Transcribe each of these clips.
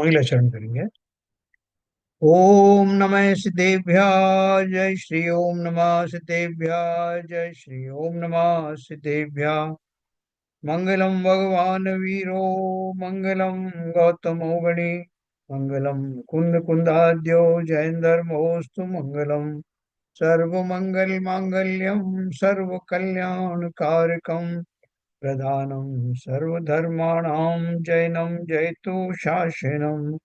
मंगलाचरण करेंगे। ओम नमः सिद्धेभ्यः जय श्री ओम नमः सिद्धेभ्यः जय श्री ओम नमः सिद्धेभ्यः। मंगलम भगवान वीरो मंगलम गौतमो गणे मंगलम कुंद कुंदाद्यो जयंदर्मोस्तु मंगलम। सर्वमंगल मांगल्यम सर्व कल्याण कारकम प्रधानम सर्वधर्माणां जैनं जयतु शासनम।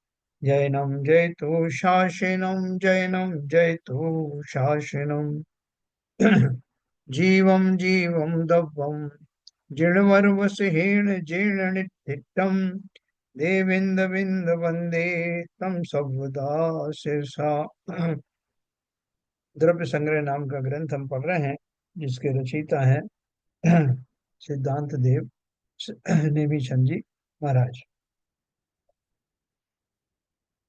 जैनं जयतु शासनम जैनं जयतु शासनम। जीवं जीवं दव्यं जीर्णमर्वसहेण जीर्णनित्यं देवेन्द्र विंद वंदे तम सर्वदा शिरसा। द्रव्य संग्रह नाम का ग्रंथ हम पढ़ रहे हैं, जिसके रचयिता हैं सिद्धांत देव नेमी चंद जी महाराज।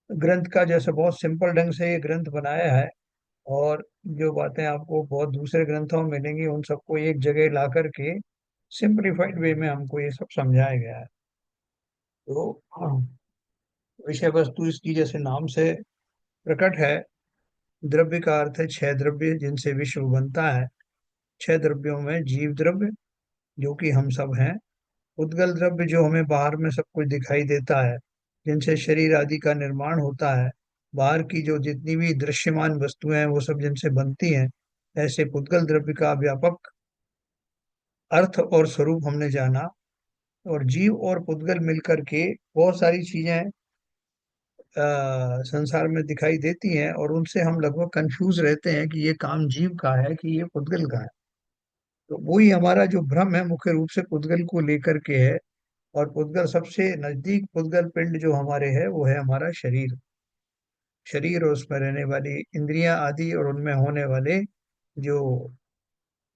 ग्रंथ का जैसे बहुत सिंपल ढंग से ये ग्रंथ बनाया है, और जो बातें आपको बहुत दूसरे ग्रंथों में मिलेंगी उन सबको एक जगह ला करके सिंपलीफाइड वे में हमको ये सब समझाया गया है। तो विषय वस्तु इसकी जैसे नाम से प्रकट है। द्रव्य का अर्थ है छह द्रव्य जिनसे विश्व बनता है। छह द्रव्यों में जीव द्रव्य, जो कि हम सब हैं। उद्गल द्रव्य, जो हमें बाहर में सब कुछ दिखाई देता है, जिनसे शरीर आदि का निर्माण होता है। बाहर की जो जितनी भी दृश्यमान वस्तुएं हैं वो सब जिनसे बनती हैं। ऐसे पुद्गल द्रव्य का व्यापक अर्थ और स्वरूप हमने जाना। और जीव और पुद्गल मिलकर के बहुत सारी चीजें संसार में दिखाई देती हैं, और उनसे हम लगभग कंफ्यूज रहते हैं कि ये काम जीव का है कि ये पुद्गल का है। तो वही हमारा जो भ्रम है मुख्य रूप से पुद्गल को लेकर के है। और पुद्गल सबसे नजदीक पुद्गल पिंड जो हमारे है वो है हमारा शरीर। शरीर और उसमें रहने वाली इंद्रियां आदि और उनमें होने वाले जो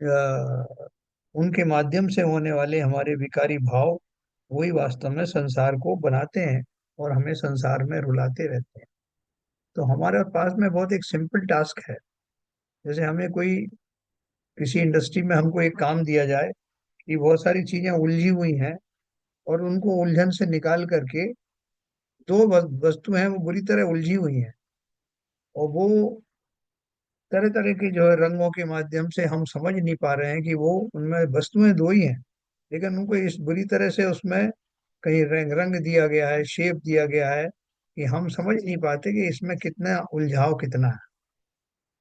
अ, उनके माध्यम से होने वाले हमारे विकारी भाव, वही वास्तव में संसार को बनाते हैं और हमें संसार में रुलाते रहते हैं। तो हमारे पास में बहुत एक सिंपल टास्क है। जैसे हमें कोई किसी इंडस्ट्री में हमको एक काम दिया जाए कि बहुत सारी चीजें उलझी हुई हैं, और उनको उलझन से निकाल करके दो वस्तु हैं वो बुरी तरह उलझी हुई हैं, और वो तरह तरह के जो है रंगों के माध्यम से हम समझ नहीं पा रहे हैं कि वो उनमें वस्तुएं दो ही हैं। लेकिन उनको इस बुरी तरह से उसमें कहीं रंग रंग दिया गया है, शेप दिया गया है, कि हम समझ नहीं पाते कि इसमें कितना उलझाव कितना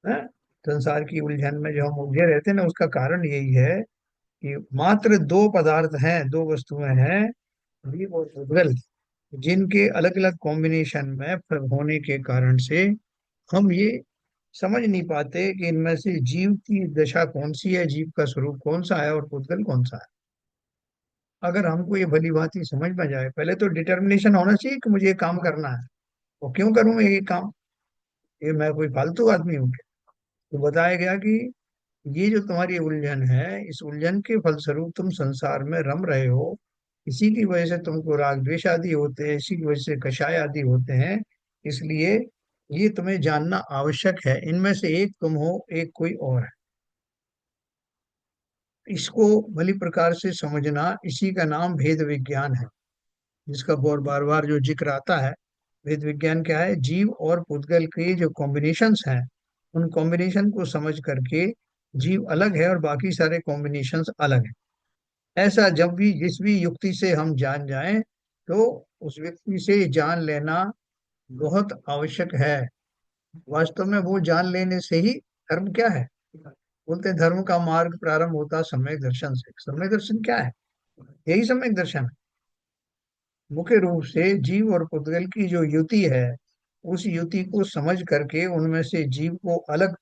है। संसार की उलझन में जो हम उलझे रहते हैं ना, उसका कारण यही है कि मात्र दो पदार्थ हैं, दो वस्तुएं हैं, जीव और भूगल, जिनके अलग अलग कॉम्बिनेशन में होने के कारण से हम ये समझ नहीं पाते कि इनमें से जीव की दशा कौन सी है, जीव का स्वरूप कौन सा है और पुद्गल कौन सा है। अगर हमको ये भली भांति समझ में जाए, पहले तो डिटर्मिनेशन होना चाहिए कि मुझे ये काम करना है। और क्यों करूं मैं ये काम? ये मैं कोई फालतू आदमी हूँ क्या? तो बताया गया कि ये जो तुम्हारी उलझन है, इस उलझन के फलस्वरूप तुम संसार में रम रहे हो। इसी की वजह से तुमको राग द्वेष आदि होते हैं, इसी की वजह से कषाय आदि होते हैं। इसलिए ये तुम्हें जानना आवश्यक है, इनमें से एक तुम हो, एक कोई और है। इसको भली प्रकार से समझना, इसी का नाम भेद विज्ञान है, जिसका बहुत बार बार जो जिक्र आता है। भेद विज्ञान क्या है? जीव और पुद्गल के जो कॉम्बिनेशंस हैं, उन कॉम्बिनेशन को समझ करके जीव अलग है और बाकी सारे कॉम्बिनेशंस अलग हैं। ऐसा जब भी जिस भी युक्ति से हम जान जाएं, तो उस व्यक्ति से जान लेना बहुत आवश्यक है। वास्तव में वो जान लेने से ही धर्म क्या है? बोलते हैं धर्म का मार्ग प्रारंभ होता सम्यक दर्शन से। सम्यक दर्शन क्या है? यही सम्यक दर्शन है। मुख्य रूप से जीव और पुद्गल की जो युति है, उस युति को समझ करके उनमें से जीव को अलग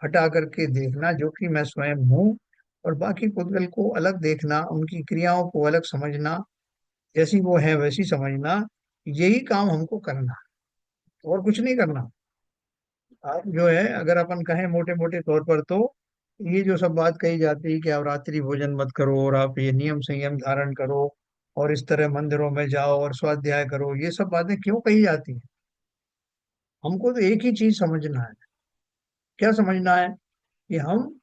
हटा करके देखना, जो कि मैं स्वयं हूँ, और बाकी पुद्गल को अलग देखना, उनकी क्रियाओं को अलग समझना, जैसी वो है वैसी समझना। यही काम हमको करना है, और कुछ नहीं करना। आप जो है, अगर अपन कहें मोटे मोटे तौर पर, तो ये जो सब बात कही जाती है कि आप रात्रि भोजन मत करो, और आप ये नियम संयम धारण करो, और इस तरह मंदिरों में जाओ और स्वाध्याय करो, ये सब बातें क्यों कही जाती हैं? हमको तो एक ही चीज समझना है। क्या समझना है? कि हम,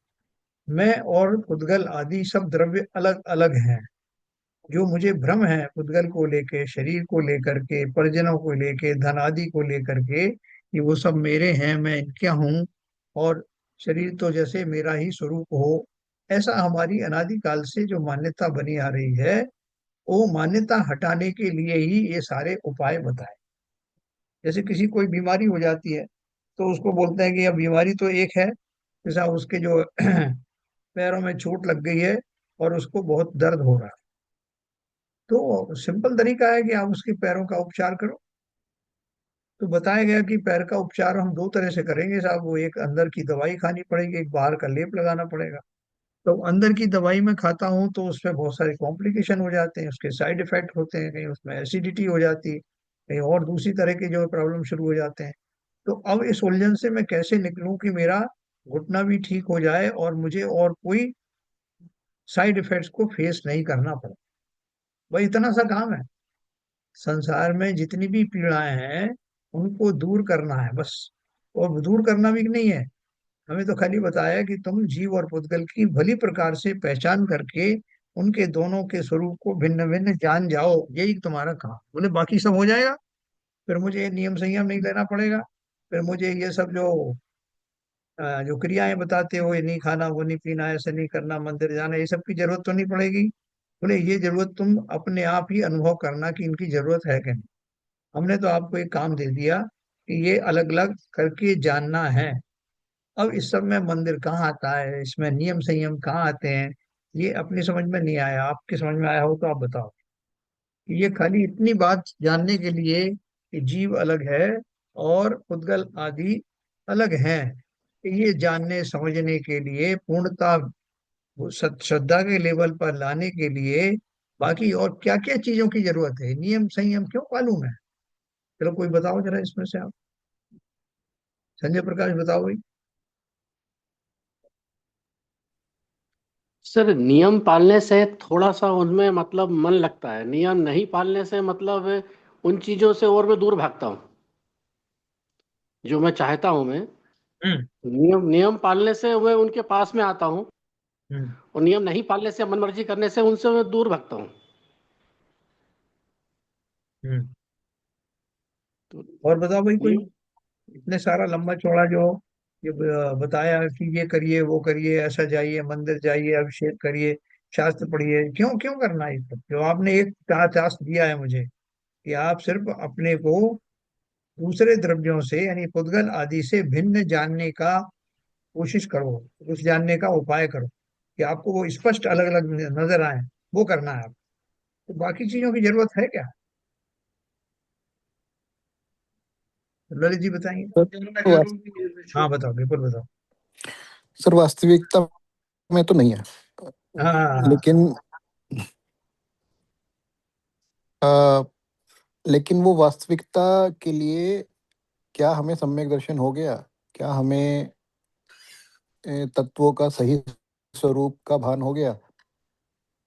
मैं और पुद्गल आदि सब द्रव्य अलग अलग हैं। जो मुझे भ्रम है पुद्गल को लेके, शरीर को लेकर के, परिजनों को लेके, धन आदि को लेकर के, कि वो सब मेरे हैं, मैं इनका हूँ, और शरीर तो जैसे मेरा ही स्वरूप हो, ऐसा हमारी अनादिकाल से जो मान्यता बनी आ रही है, वो मान्यता हटाने के लिए ही ये सारे उपाय बताए। जैसे किसी कोई बीमारी हो जाती है, तो उसको बोलते हैं कि अब बीमारी तो एक है, जैसा उसके जो पैरों में चोट लग गई है और उसको बहुत दर्द हो रहा है, तो सिंपल तरीका है कि आप उसके पैरों का उपचार करो। तो बताया गया कि पैर का उपचार हम दो तरह से करेंगे साहब, वो एक अंदर की दवाई खानी पड़ेगी, एक बाहर का लेप लगाना पड़ेगा। तो अंदर की दवाई में खाता हूँ तो उसमें बहुत सारे कॉम्प्लिकेशन हो जाते हैं, उसके साइड इफेक्ट होते हैं, कहीं उसमें एसिडिटी हो जाती है, कहीं और दूसरी तरह के जो प्रॉब्लम शुरू हो जाते हैं। तो अब इस उलझन से मैं कैसे निकलूं कि मेरा घुटना भी ठीक हो जाए और मुझे और कोई साइड इफेक्ट्स को फेस नहीं करना पड़े। वही इतना सा काम है। संसार में जितनी भी पीड़ाएं हैं उनको दूर करना है बस। और दूर करना भी नहीं है, हमें तो खाली बताया कि तुम जीव और पुद्गल की भली प्रकार से पहचान करके उनके दोनों के स्वरूप को भिन्न भिन्न जान जाओ, यही तुम्हारा काम। बोले बाकी सब हो जाएगा, फिर मुझे नियम संयम नहीं लेना पड़ेगा, फिर मुझे ये सब जो क्रियाएं बताते हो, ये नहीं खाना, वो नहीं पीना, ऐसे नहीं करना, मंदिर जाना, ये सब की जरूरत तो नहीं पड़ेगी। बोले ये जरूरत तुम अपने आप ही अनुभव करना कि इनकी जरूरत है कि नहीं। हमने तो आपको एक काम दे दिया कि ये अलग अलग करके जानना है। अब इस सब में मंदिर कहाँ आता है, इसमें नियम संयम कहाँ आते हैं, ये अपनी समझ में नहीं आया। आपकी समझ में आया हो तो आप बताओ। ये खाली इतनी बात जानने के लिए कि जीव अलग है और पुद्गल आदि अलग हैं, ये जानने समझने के लिए, पूर्णता वो श्रद्धा के लेवल पर लाने के लिए, बाकी और क्या क्या चीजों की जरूरत है, नियम संयम क्यों मालूम है? चलो कोई बताओ जरा इसमें से आप, संजय प्रकाश बताओ भाई। सर, नियम पालने से थोड़ा सा उनमें मतलब मन लगता है, नियम नहीं पालने से मतलब उन चीजों से और मैं दूर भागता हूँ जो मैं चाहता हूँ मैं। हम्म। नियम नियम पालने से मैं उनके पास में आता हूँ, हम्म। और नियम नहीं पालने से, मनमर्जी करने से उनसे मैं दूर भागता हूँ। हम्म। तो और बताओ भाई कोई, नियम। इतने सारा लंबा चौड़ा जो ये बताया कि ये करिए वो करिए, ऐसा जाइए, मंदिर जाइए, अभिषेक करिए, शास्त्र पढ़िए, क्यों क्यों करना है ये सब? जो आपने एक टास्क दिया है मुझे कि आप सिर्फ अपने को दूसरे द्रव्यों से यानी पुद्गल आदि से भिन्न जानने का कोशिश करो, उस जानने का उपाय करो कि आपको वो स्पष्ट अलग अलग नजर आए, वो करना है आप। तो बाकी चीजों की जरूरत है क्या? ललित जी बताएंगे। सर, हाँ बताओ, बिल्कुल बताओ। सर वास्तविकता में तो नहीं है, हाँ हाँ हाँ। लेकिन आ, लेकिन वो वास्तविकता के लिए क्या हमें सम्यक दर्शन हो गया? क्या हमें तत्वों का सही स्वरूप का भान हो गया?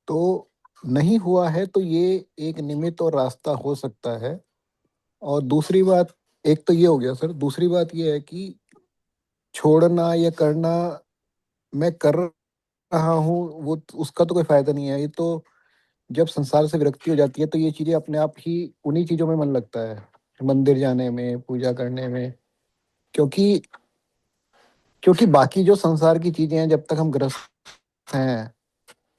तो नहीं हुआ है तो ये एक निमित्त और रास्ता हो सकता है। और दूसरी बात, एक तो ये हो गया सर, दूसरी बात ये है कि छोड़ना या करना, मैं कर रहा हूँ वो उसका तो कोई फायदा नहीं है। ये तो जब संसार से विरक्ति हो जाती है तो ये चीजें अपने आप ही, उन्हीं चीजों में मन लगता है, मंदिर जाने में, पूजा करने में। क्योंकि क्योंकि बाकी जो संसार की चीजें हैं, जब तक हम ग्रस्त हैं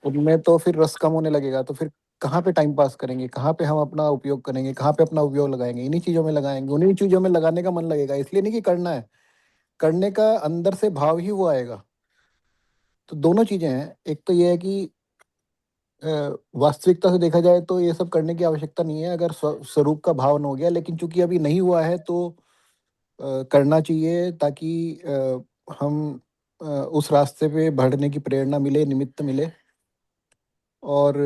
उनमें तो फिर रस कम होने लगेगा। तो फिर कहाँ पे टाइम पास करेंगे, कहाँ पे हम अपना उपयोग करेंगे, कहाँ पे अपना उपयोग लगाएंगे? इन्हीं चीजों में लगाएंगे, उन्हीं चीजों में लगाने का मन लगेगा। इसलिए नहीं कि करना है, करने का अंदर से भाव ही वो आएगा। तो दोनों चीजें हैं। एक तो ये है कि अ, वास्तविकता से देखा जाए तो ये सब करने की आवश्यकता नहीं है अगर स्वरूप का भाव न हो गया। लेकिन चूंकि अभी नहीं हुआ है तो करना चाहिए, ताकि हम उस रास्ते पे बढ़ने की प्रेरणा मिले, निमित्त मिले। और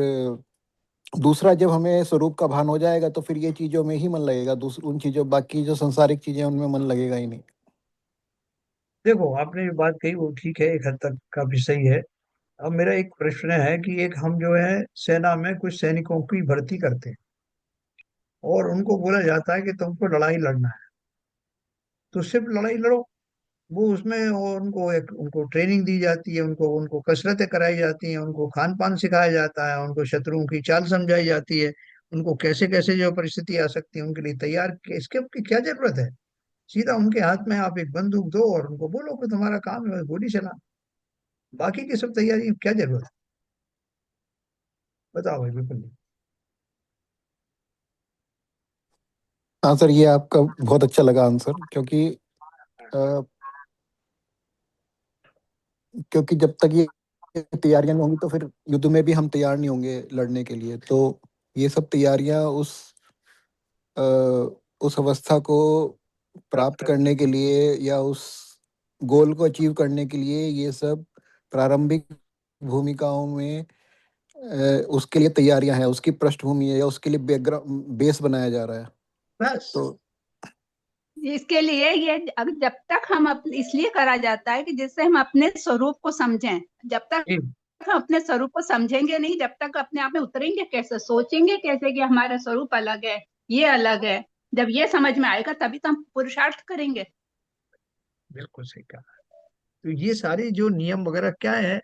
दूसरा, जब हमें स्वरूप का भान हो जाएगा तो फिर ये चीज़ों में ही मन लगेगा, दूसरी उन चीज़ों, बाकी जो सांसारिक चीज़ें हैं, उनमें मन लगेगा ही नहीं। देखो आपने जो बात कही वो ठीक है, एक हद तक काफी सही है। अब मेरा एक प्रश्न है कि एक हम जो है सेना में कुछ सैनिकों की भर्ती करते हैं और उनको बोला जाता है कि तुमको लड़ाई लड़ना है, तो सिर्फ लड़ाई लड़ो। वो उसमें उनको एक उनको ट्रेनिंग दी जाती है, उनको उनको कसरतें कराई जाती हैं, उनको खान पान सिखाया जाता है, उनको शत्रुओं की चाल समझाई जाती है, उनको कैसे कैसे जो परिस्थिति आ सकती है उनके लिए तैयार, इसके की क्या जरूरत है। सीधा उनके हाथ में आप एक बंदूक दो और उनको बोलो कि तुम्हारा काम है बस गोली चला, बाकी की सब तैयारी की क्या जरूरत है। बताओ भाई, बिल्कुल नहीं। हाँ सर, ये आपका बहुत अच्छा लगा आंसर, अ, क्योंकि जब तक ये तैयारियां नहीं होंगी तो फिर युद्ध में भी हम तैयार नहीं होंगे लड़ने के लिए। तो ये सब तैयारियां अ, उस अवस्था को प्राप्त करने के लिए या उस गोल को अचीव करने के लिए, ये सब प्रारंभिक भूमिकाओं में उसके लिए तैयारियां हैं, उसकी पृष्ठभूमि है या उसके लिए बैकग्राउंड बेस बनाया जा रहा है। बस। तो इसके लिए ये जब तक हम इसलिए करा जाता है कि जिससे हम अपने स्वरूप को समझें। जब तक जी, हम अपने स्वरूप को समझेंगे नहीं, जब तक अपने आप में उतरेंगे कैसे, सोचेंगे कैसे कि हमारा स्वरूप अलग है, ये अलग है, जब ये समझ में आएगा तभी तो हम पुरुषार्थ करेंगे। बिल्कुल सही कहा। तो ये सारे जो नियम वगैरह क्या है,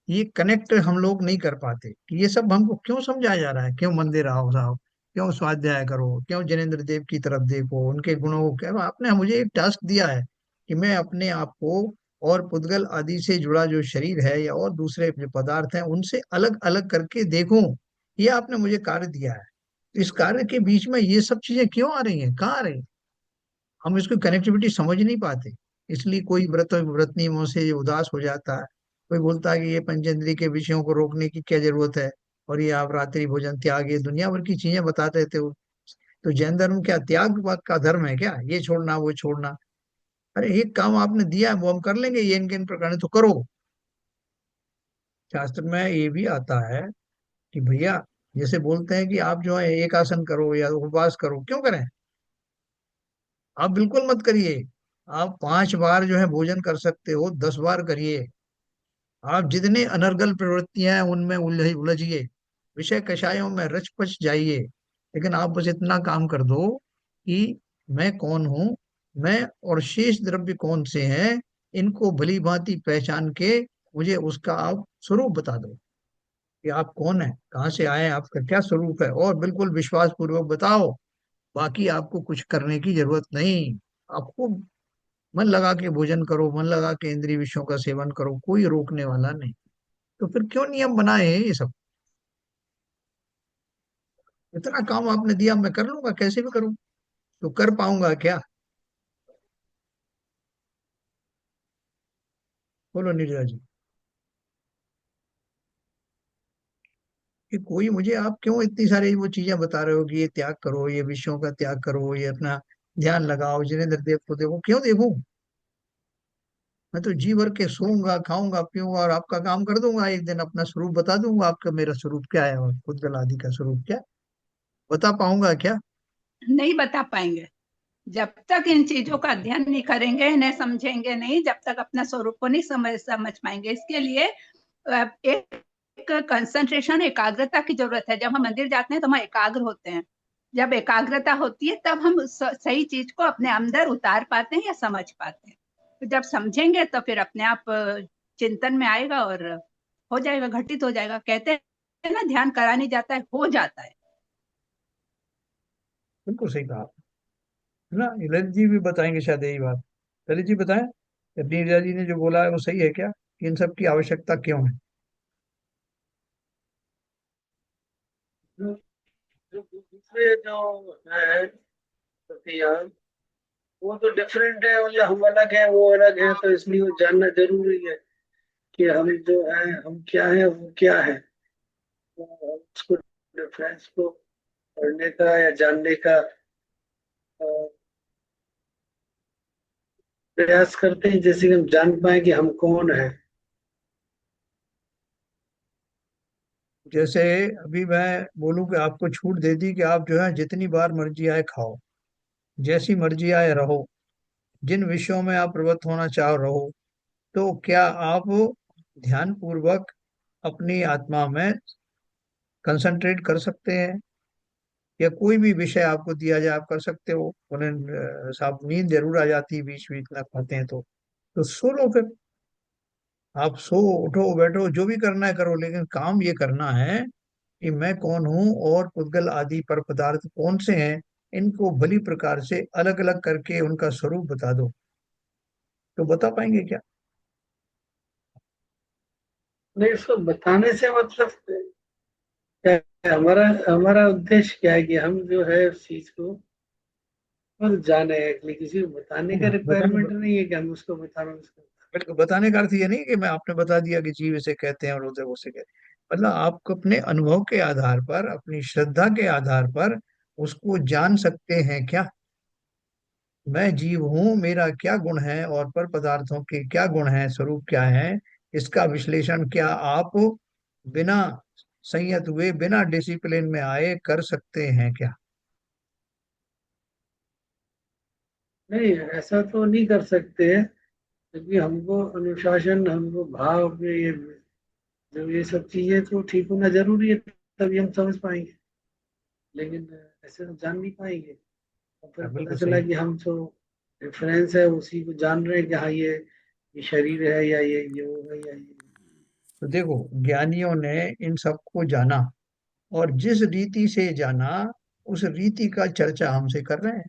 ये कनेक्ट हम लोग नहीं कर पाते कि ये सब हमको क्यों समझाया जा रहा है, क्यों मंदिर आओ साहब, क्यों स्वाध्याय करो, क्यों जिनेन्द्र देव की तरफ देखो, उनके गुणों को क्या। आपने मुझे एक टास्क दिया है कि मैं अपने आप को और पुद्गल आदि से जुड़ा जो शरीर है या और दूसरे जो पदार्थ हैं उनसे अलग अलग करके देखूं। ये आपने मुझे कार्य दिया है। तो इस कार्य के बीच में ये सब चीजें क्यों आ रही हैं, कहाँ आ रही हैं, हम इसकी कनेक्टिविटी समझ नहीं पाते। इसलिए कोई व्रत नियमों से उदास हो जाता है, कोई बोलता है कि ये पंचेंद्रिय के विषयों को रोकने की क्या जरूरत है, और ये आप रात्रि भोजन त्याग, ये दुनिया भर की चीजें बताते थे। तो जैन धर्म क्या त्याग का धर्म है क्या, ये छोड़ना वो छोड़ना। अरे एक काम आपने दिया है वो हम कर लेंगे, ये इनके इन प्रकार तो करो। शास्त्र में ये भी आता है कि भैया, जैसे बोलते हैं कि आप जो है एक आसन करो या उपवास करो, क्यों करें, आप बिल्कुल मत करिए। आप 5 बार जो है भोजन कर सकते हो, 10 बार करिए। आप जितने अनर्गल प्रवृत्तियां हैं उनमें उलझिए, विषय कषायों में रच पच जाइए, लेकिन आप बस इतना काम कर दो कि मैं कौन हूँ, मैं और शेष द्रव्य कौन से हैं, इनको भली भांति पहचान के मुझे उसका आप स्वरूप बता दो कि आप कौन है, कहाँ से आए हैं, आपका क्या स्वरूप है, और बिल्कुल विश्वास पूर्वक बताओ। बाकी आपको कुछ करने की जरूरत नहीं। आपको मन लगा के भोजन करो, मन लगा के इंद्रिय विषयों का सेवन करो, कोई रोकने वाला नहीं। तो फिर क्यों नियम बनाए हैं ये सब। इतना काम आपने दिया, मैं कर लूंगा, कैसे भी करूं, तो कर पाऊंगा क्या। बोलो नीरजा जी, कि कोई मुझे आप क्यों इतनी सारी वो चीजें बता रहे हो कि ये त्याग करो, ये विषयों का त्याग करो, ये अपना ध्यान लगाओ, जिनेंद्र देव को देखो, क्यों देखूं। मैं तो जी भर के सोऊंगा खाऊंगा पीऊंगा और आपका काम कर दूंगा, एक दिन अपना स्वरूप बता दूंगा, आपका मेरा स्वरूप क्या है और खुद आदि का स्वरूप क्या है। बता पाऊंगा क्या। नहीं बता पाएंगे जब तक इन चीजों का अध्ययन नहीं करेंगे, इन्हें समझेंगे नहीं, जब तक अपना स्वरूप को नहीं समझ पाएंगे। इसके लिए एक कंसंट्रेशन, एकाग्रता की जरूरत है। जब हम मंदिर जाते हैं तो हम एकाग्र होते हैं। जब एकाग्रता होती है तब हम सही चीज को अपने अंदर उतार पाते हैं या समझ पाते हैं। तो जब समझेंगे तो फिर अपने आप चिंतन में आएगा और हो जाएगा, घटित हो जाएगा। कहते हैं ना, ध्यान करा नहीं जाता है, हो जाता है। बिल्कुल सही कहा आपने, है ना। ललित जी भी बताएंगे शायद यही बात। ललित जी बताएं, नीरजा जी ने जो बोला है वो सही है क्या, कि इन सब की आवश्यकता क्यों है। जो जो दूसरे जो है प्रक्रिया, वो तो डिफरेंट है, और जो हम अलग है वो अलग है, तो इसलिए वो जानना जरूरी है कि हम जो है हम क्या है वो क्या है। तो हम उसको डिफरेंस को पढ़ने का या जानने का अ, प्रयास करते हैं, जैसे कि हम जान पाए कि हम कौन है। जैसे अभी मैं बोलूं कि आपको छूट दे दी कि आप जो है जितनी बार मर्जी आए खाओ, जैसी मर्जी आए रहो, जिन विषयों में आप प्रवृत्त होना चाहो रहो, तो क्या आप ध्यान पूर्वक अपनी आत्मा में कंसंट्रेट कर सकते हैं, या कोई भी विषय आपको दिया जाए आप कर सकते हो। उन्हें साहब नींद जरूर आ जाती है बीच बीच में खाते हैं तो, तो सो लो फिर। आप सो, उठो, बैठो, जो भी करना है करो, लेकिन काम ये करना है कि मैं कौन हूं और पुद्गल आदि पर पदार्थ कौन से हैं, इनको भली प्रकार से अलग अलग करके उनका स्वरूप बता दो। तो बता पाएंगे क्या? नहीं, इसको बताने से मतलब क्या है? हमारा हमारा उद्देश्य क्या है कि हम जो है उस चीज को बस जाने, एक्चुअली किसी को बताने का हाँ, रिक्वायरमेंट नहीं है कि हम उसको बताना उसको। बिल्कुल बताने का अर्थ ये नहीं कि मैं आपने बता दिया कि जीव इसे कहते हैं और उसे उसे कहते हैं। मतलब आप अपने अनुभव के आधार पर, अपनी श्रद्धा के आधार पर उसको जान सकते हैं क्या? मैं जीव हूं, मेरा क्या गुण है और पर पदार्थों के क्या गुण है, स्वरूप क्या है, इसका विश्लेषण क्या आप बिना संयत हुए, बिना डिसिप्लिन में आए कर सकते हैं क्या? नहीं, ऐसा तो नहीं कर सकते हैं, क्योंकि हमको अनुशासन, हमको भाव में ये जो ये सब चीजें तो ठीक होना जरूरी है, तभी हम समझ पाएंगे। लेकिन ऐसे तो जान नहीं पाएंगे। और फिर हाँ, पता बिल्कुल चला सही। कि हम तो रेफरेंस है उसी को जान रहे हैं कि हाँ ये शरीर है, या ये वो है, या ये। तो देखो, ज्ञानियों ने इन सबको जाना, और जिस रीति से जाना उस रीति का चर्चा हमसे कर रहे हैं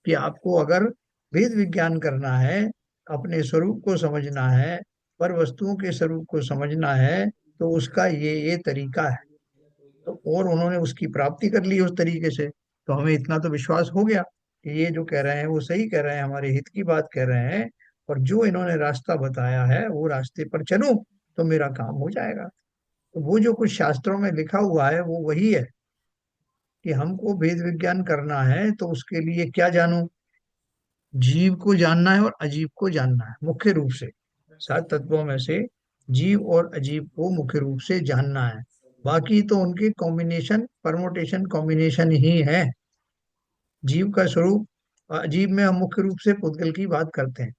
कि आपको अगर वेद विज्ञान करना है, अपने स्वरूप को समझना है, पर वस्तुओं के स्वरूप को समझना है, तो उसका ये तरीका है। तो और उन्होंने उसकी प्राप्ति कर ली उस तरीके से। तो हमें इतना तो विश्वास हो गया कि ये जो कह रहे हैं वो सही कह रहे हैं, हमारे हित की बात कह रहे हैं, और जो इन्होंने रास्ता बताया है वो रास्ते पर चलूं तो मेरा काम हो जाएगा। तो वो जो कुछ शास्त्रों में लिखा हुआ है वो वही है कि हमको वेद विज्ञान करना है तो उसके लिए क्या जानूं? जीव को जानना है और अजीब को जानना है मुख्य रूप से। सात तत्वों में से जीव और अजीब को मुख्य रूप से जानना है। बाकी तो उनके कॉम्बिनेशन, परमोटेशन कॉम्बिनेशन ही है। जीव का स्वरूप, अजीब में हम मुख्य रूप से पुद्गल की बात करते हैं,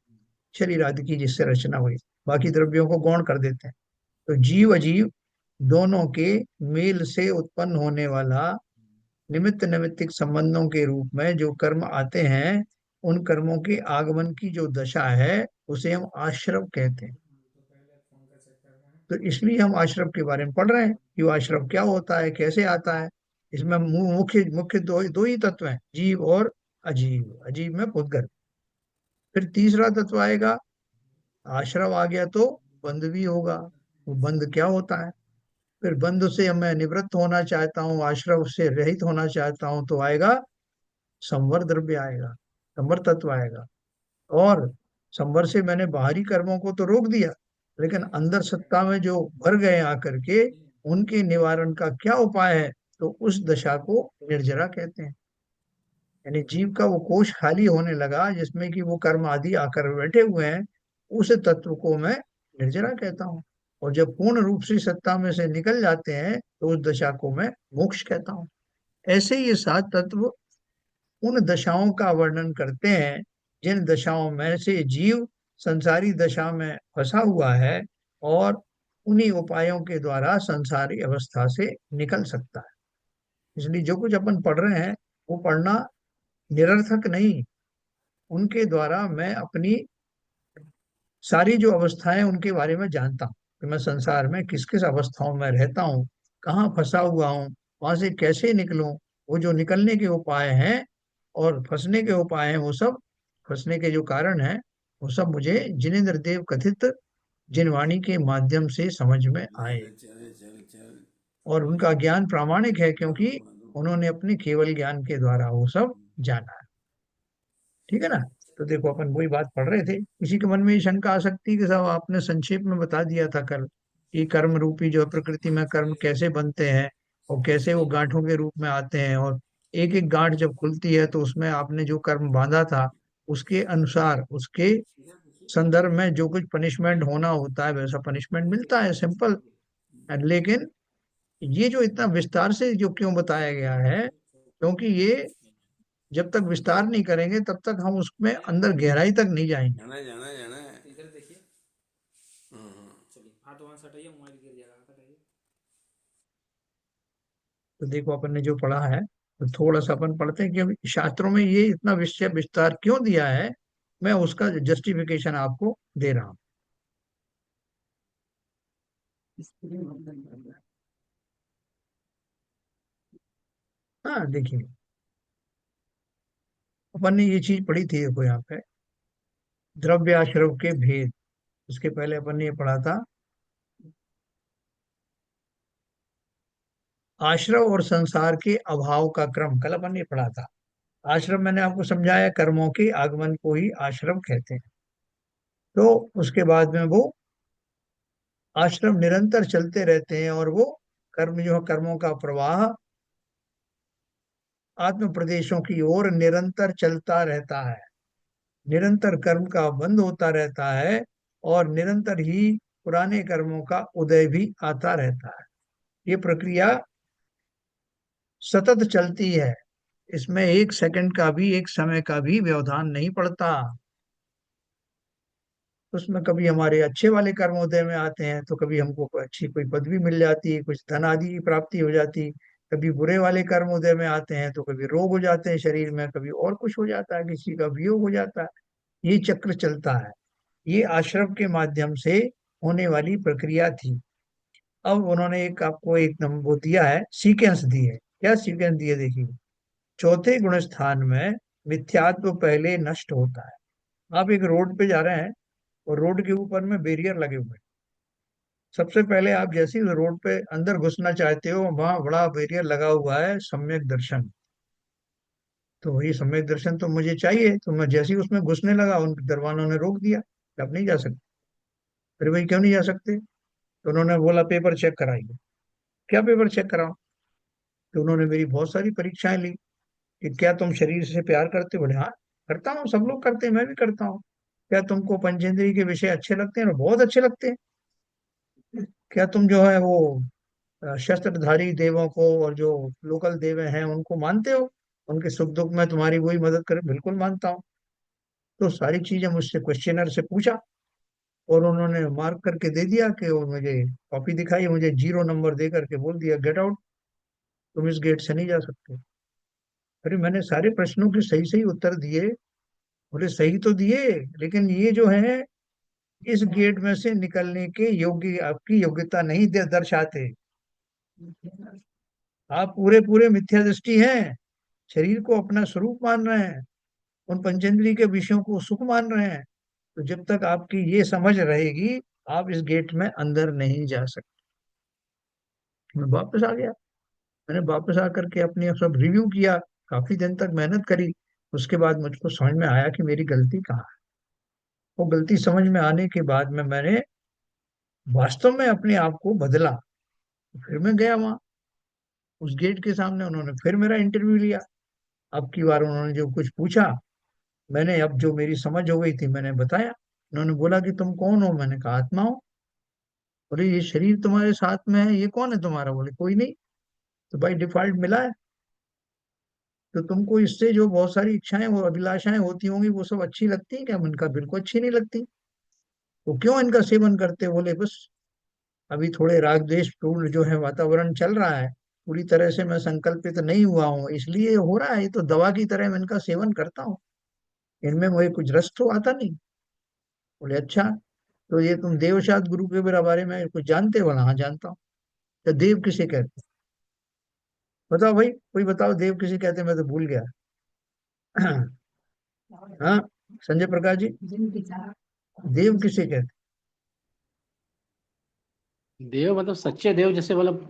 शरीर आदि की जिससे रचना हुई, बाकी द्रव्यों को गौण कर देते हैं। तो जीव अजीव दोनों के मेल से उत्पन्न होने वाला निमित्त नैमित्तिक संबंधों के रूप में जो कर्म आते हैं, उन कर्मों के आगमन की जो दशा है उसे हम आश्रव कहते हैं। तो इसलिए हम आश्रव के बारे में पढ़ रहे हैं कि वो आश्रव क्या होता है, कैसे आता है। इसमें मुख्य मुख्य दो ही तत्व हैं, जीव और अजीव। अजीव में पुद्गल। फिर तीसरा तत्व आएगा, आश्रव आ गया तो बंध भी होगा। वो बंध क्या होता है? फिर बंध से मैं निवृत्त होना चाहता हूँ, आश्रव से रहित होना चाहता हूँ, तो आएगा संवर द्रव्य आएगा, संवर तत्व आएगा। और संवर से मैंने बाहरी कर्मों को तो रोक दिया, लेकिन अंदर सत्ता में जो भर गए आकर के, उनके निवारण का क्या उपाय है? तो उस दशा को निर्जरा कहते हैं। यानी जीव का वो कोष खाली होने लगा जिसमें कि वो कर्म आदि आकर बैठे हुए हैं, उस तत्व को मैं निर्जरा कहता हूँ। और जब पूर्ण रूप से सत्ता में से निकल जाते हैं तो उस दशा को मैं मोक्ष कहता हूँ। ऐसे ये सात तत्व उन दशाओं का वर्णन करते हैं जिन दशाओं में से जीव संसारी दशा में फंसा हुआ है, और उन्हीं उपायों के द्वारा संसारी अवस्था से निकल सकता है। इसलिए जो कुछ अपन पढ़ रहे हैं वो पढ़ना निरर्थक नहीं। उनके द्वारा मैं अपनी सारी जो अवस्थाएं उनके बारे में जानता हूँ कि मैं संसार में किस किस अवस्थाओं में रहता हूँ, कहाँ फंसा हुआ हूँ, वहां से कैसे निकलूं। वो जो निकलने के उपाय हैं और फंसने के उपाय हैं, वो सब, फंसने के जो कारण हैं वो सब मुझे जिनेन्द्र देव कथित जिनवाणी के माध्यम से समझ में आए। और उनका ज्ञान प्रामाणिक है क्योंकि उन्होंने अपने केवल ज्ञान के द्वारा वो सब जाना है। ठीक है ना? तो देखो, अपन वही बात पढ़ रहे थे। किसी के मन में ये शंका आ सकती है कि साहब आपने संक्षेप में बता दिया था कल कि कर्म रूपी जो है प्रकृति में कर्म कैसे बनते हैं और कैसे वो गांठों के रूप में आते हैं, और एक एक गांठ जब खुलती है तो उसमें आपने जो कर्म बांधा था उसके अनुसार, उसके संदर्भ में जो कुछ पनिशमेंट होना होता है वैसा पनिशमेंट मिलता है, सिंपल। लेकिन ये जो इतना विस्तार से जो क्यों बताया गया है, क्योंकि ये जब तक विस्तार नहीं करेंगे तब तक हम उसमें अंदर गहराई तक नहीं जाएंगे। जाना है, जाना है, जाना है। इधर देखिए। चलिए, हाथ वहां से हटाइए, मोबाइल गिर जाएगा, हाथ हटाइए। तो देखो, अपन ने जो पढ़ा है तो थोड़ा सा अपन पढ़ते हैं कि अभी शास्त्रों में ये इतना विषय विस्तार क्यों दिया है। मैं उसका जस्टिफिकेशन आपको दे रहा हूं। हाँ देखिए, अपन ने ये चीज पढ़ी थी, देखो यहाँ पे द्रव्य आश्रव के भेद। इसके पहले अपन ने ये पढ़ा था आश्रव और संसार के अभाव का क्रम, कल अपन ने ये पढ़ा था। आश्रम मैंने आपको समझाया, कर्मों के आगमन को ही आश्रम कहते हैं। तो उसके बाद में वो आश्रम निरंतर चलते रहते हैं, और वो कर्म जो है, कर्मों का प्रवाह आत्म प्रदेशों की ओर निरंतर चलता रहता है। निरंतर कर्म का बंद होता रहता है, और निरंतर ही पुराने कर्मों का उदय भी आता रहता है। ये प्रक्रिया सतत चलती है, इसमें एक सेकंड का भी, एक समय का भी व्यवधान नहीं पड़ता। उसमें कभी हमारे अच्छे वाले कर्म उदय में आते हैं, तो कभी हमको कोई अच्छी कोई पदवी मिल जाती है, कुछ धन आदि की प्राप्ति हो जाती। कभी बुरे वाले कर्म उदय में आते हैं तो कभी रोग हो जाते हैं शरीर में, कभी और कुछ हो जाता है, किसी का वियोग हो जाता है। ये चक्र चलता है। ये आश्रम के माध्यम से होने वाली प्रक्रिया थी। अब उन्होंने एक आपको एक नंबर वो दिया है, सीक्वेंस दी है। क्या सीक्वेंस दिए देखिए। चौथे गुण स्थान में मिथ्यात्व पहले नष्ट होता है। आप एक रोड पे जा रहे हैं, और रोड के ऊपर में बैरियर लगे हुए हैं। सबसे पहले आप जैसे ही रोड पे अंदर घुसना चाहते हो, वहां बड़ा बैरियर लगा हुआ है, सम्यक दर्शन। तो वही सम्यक दर्शन तो मुझे चाहिए, तो मैं जैसे ही उसमें घुसने लगा, उन दरवानों ने रोक दिया कि आप नहीं जा सकते। अरे भाई क्यों नहीं जा सकते? तो उन्होंने बोला पेपर चेक कराइए। क्या पेपर चेक कराओ? तो उन्होंने मेरी बहुत सारी परीक्षाएं ली कि क्या तुम शरीर से प्यार करते हो? बोले हाँ करता हूँ, सब लोग करते हैं, मैं भी करता हूँ। क्या तुमको पंचेंद्रिय के विषय अच्छे लगते हैं? बहुत अच्छे लगते हैं। क्या तुम जो है वो शस्त्रधारी देवों को और जो लोकल देव हैं उनको मानते हो? उनके सुख दुख में तुम्हारी वही मदद करे? बिल्कुल मानता हूँ। तो सारी चीजें मुझसे क्वेश्चनर से पूछा, और उन्होंने मार्क करके दे दिया कि वो मुझे कॉपी दिखाई, मुझे 0 नंबर दे करके बोल दिया गेट आउट, तुम इस गेट से नहीं जा सकते। अरे मैंने सारे प्रश्नों के सही सही उत्तर दिए। बोले सही तो दिए, लेकिन ये जो है इस गेट में से निकलने के योग्य आपकी योग्यता नहीं दर्शाते। आप पूरे पूरे मिथ्या दृष्टि हैं, शरीर को अपना स्वरूप मान रहे हैं, उन पंचेंद्रिय के विषयों को सुख मान रहे हैं। तो जब तक आपकी ये समझ रहेगी, आप इस गेट में अंदर नहीं जा सकते। मैं वापस आ गया। मैंने वापस आकर के अपने सब रिव्यू किया, काफी दिन तक मेहनत करी। उसके बाद मुझको समझ में आया कि मेरी गलती कहाँ है। वो गलती समझ में आने के बाद में मैंने वास्तव में अपने आप को बदला। फिर मैं गया वहां उस गेट के सामने, उन्होंने फिर मेरा इंटरव्यू लिया। अब की बार उन्होंने जो कुछ पूछा, मैंने अब जो मेरी समझ हो गई थी मैंने बताया। उन्होंने बोला कि तुम कौन हो? मैंने कहा आत्मा हूँ। बोले ये शरीर तुम्हारे साथ में है, ये कौन है तुम्हारा? बोले कोई नहीं। तो भाई डिफॉल्ट मिला है। तो तुमको इससे जो बहुत सारी इच्छाएं वो अभिलाषाएं होती होंगी, वो सब अच्छी लगती हैं क्या? इनका बिल्कुल अच्छी नहीं लगती। तो क्यों इनका सेवन करते हो? बोले बस अभी थोड़े राग द्वेष पूर्ण जो है वातावरण चल रहा है, पूरी तरह से मैं संकल्पित नहीं हुआ हूँ, इसलिए हो रहा है। ये तो दवा की तरह मैं इनका सेवन करता हूँ, इनमें मुझे कुछ रस तो आता नहीं। बोले अच्छा, तो ये तुम देवशाद गुरु के मेरा बारे में कुछ जानते हो? बोला हाँ जानता हूँ। तो देव किसे कहते हैं? बताओ भाई, कोई बताओ देव किसे कहते हैं, मैं तो भूल गया। हाँ संजय प्रकाश जी, देव किसे कहते देव मतलब सच्चे देव, जैसे मतलब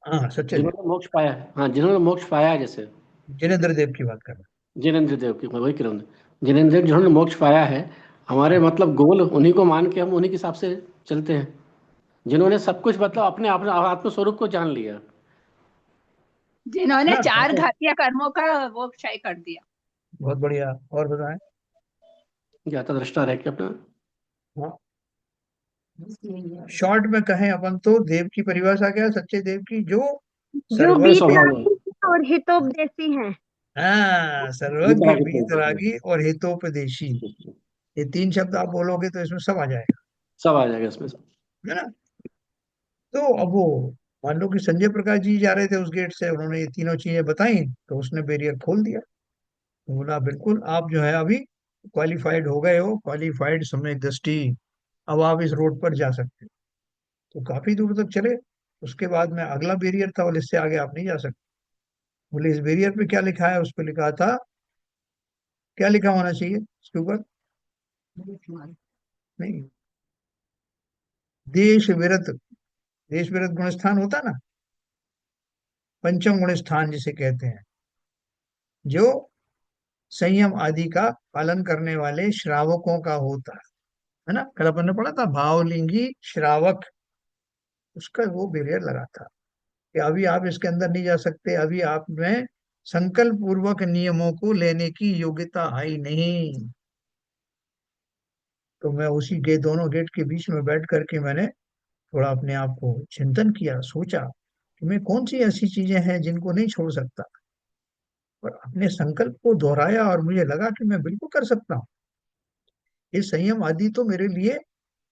हैं? हाँ सच्चे देव, जिन्होंने मोक्ष पाया है। हाँ, जिन्होंने मोक्ष पाया है, जैसे जिनेन्द्र देव की बात कर रहा जिनेन्द्र देव की, मैं वही कह रहा हूँ। जिनेन्द्र देव जिन्होंने मोक्ष पाया है, हमारे हूँ। मतलब गोल उन्हीं को मान के हम उन्हीं के हिसाब से चलते हैं, जिन्होंने सब कुछ मतलब अपने अपने आत्म स्वरूप को जान लिया। जिन्होंने हाँ चार हाँ, घातीय कर्मों का वो क्षय कर दिया। बहुत बढ़िया, और बताएं। ज्ञाता दृष्टा रह के अपना। हाँ, शॉर्ट में कहें अपन तो देव की परिभाषा क्या है सच्चे देव की? जो जो अपने स्वभाव सर्वज्ञ, में बीतरागी और हितोपदेशी हैं। हाँ सर्वज्ञ, वितरागी थे। वीतरागी और हितोपदेशी। ये 3 शब्द आप बोलोगे तो इसमें सब आ जाएगा, सब आ जाएगा इसमें सब। है ना? तो अब वो मान लो कि संजय प्रकाश जी जा रहे थे उस गेट से, उन्होंने ये तीनों चीजें बताई, तो उसने बैरियर खोल दिया। तो बोला बिल्कुल आप जो है अभी क्वालिफाइड हो गए हो, क्वालिफाइड समय दृष्टि, अब आप इस रोड पर जा सकते हो। तो काफी दूर तक चले। उसके बाद में अगला बैरियर था, बोले इससे आगे आप नहीं जा सकते। बोले इस बैरियर पे क्या लिखा है? उस पे लिखा था, क्या लिखा होना चाहिए इसके ऊपर? नहीं, देश विरत, देश विरत गुण स्थान होता ना, पंचम गुण स्थान जिसे कहते हैं, जो संयम आदि का पालन करने वाले श्रावकों का होता है ना। कल अपन ने पढ़ा था भावलिंगी श्रावक, उसका वो बैरियर लगा था कि अभी आप इसके अंदर नहीं जा सकते, अभी आप में संकल्प पूर्वक नियमों को लेने की योग्यता आई नहीं। तो मैं उसी दोनों गेट के बीच में बैठ करके मैंने थोड़ा अपने आप को चिंतन किया, सोचा कि मैं कौन सी ऐसी चीजें हैं जिनको नहीं छोड़ सकता, और अपने संकल्प को दोहराया और मुझे लगा कि मैं बिल्कुल कर सकता हूँ। ये संयम आदि तो मेरे लिए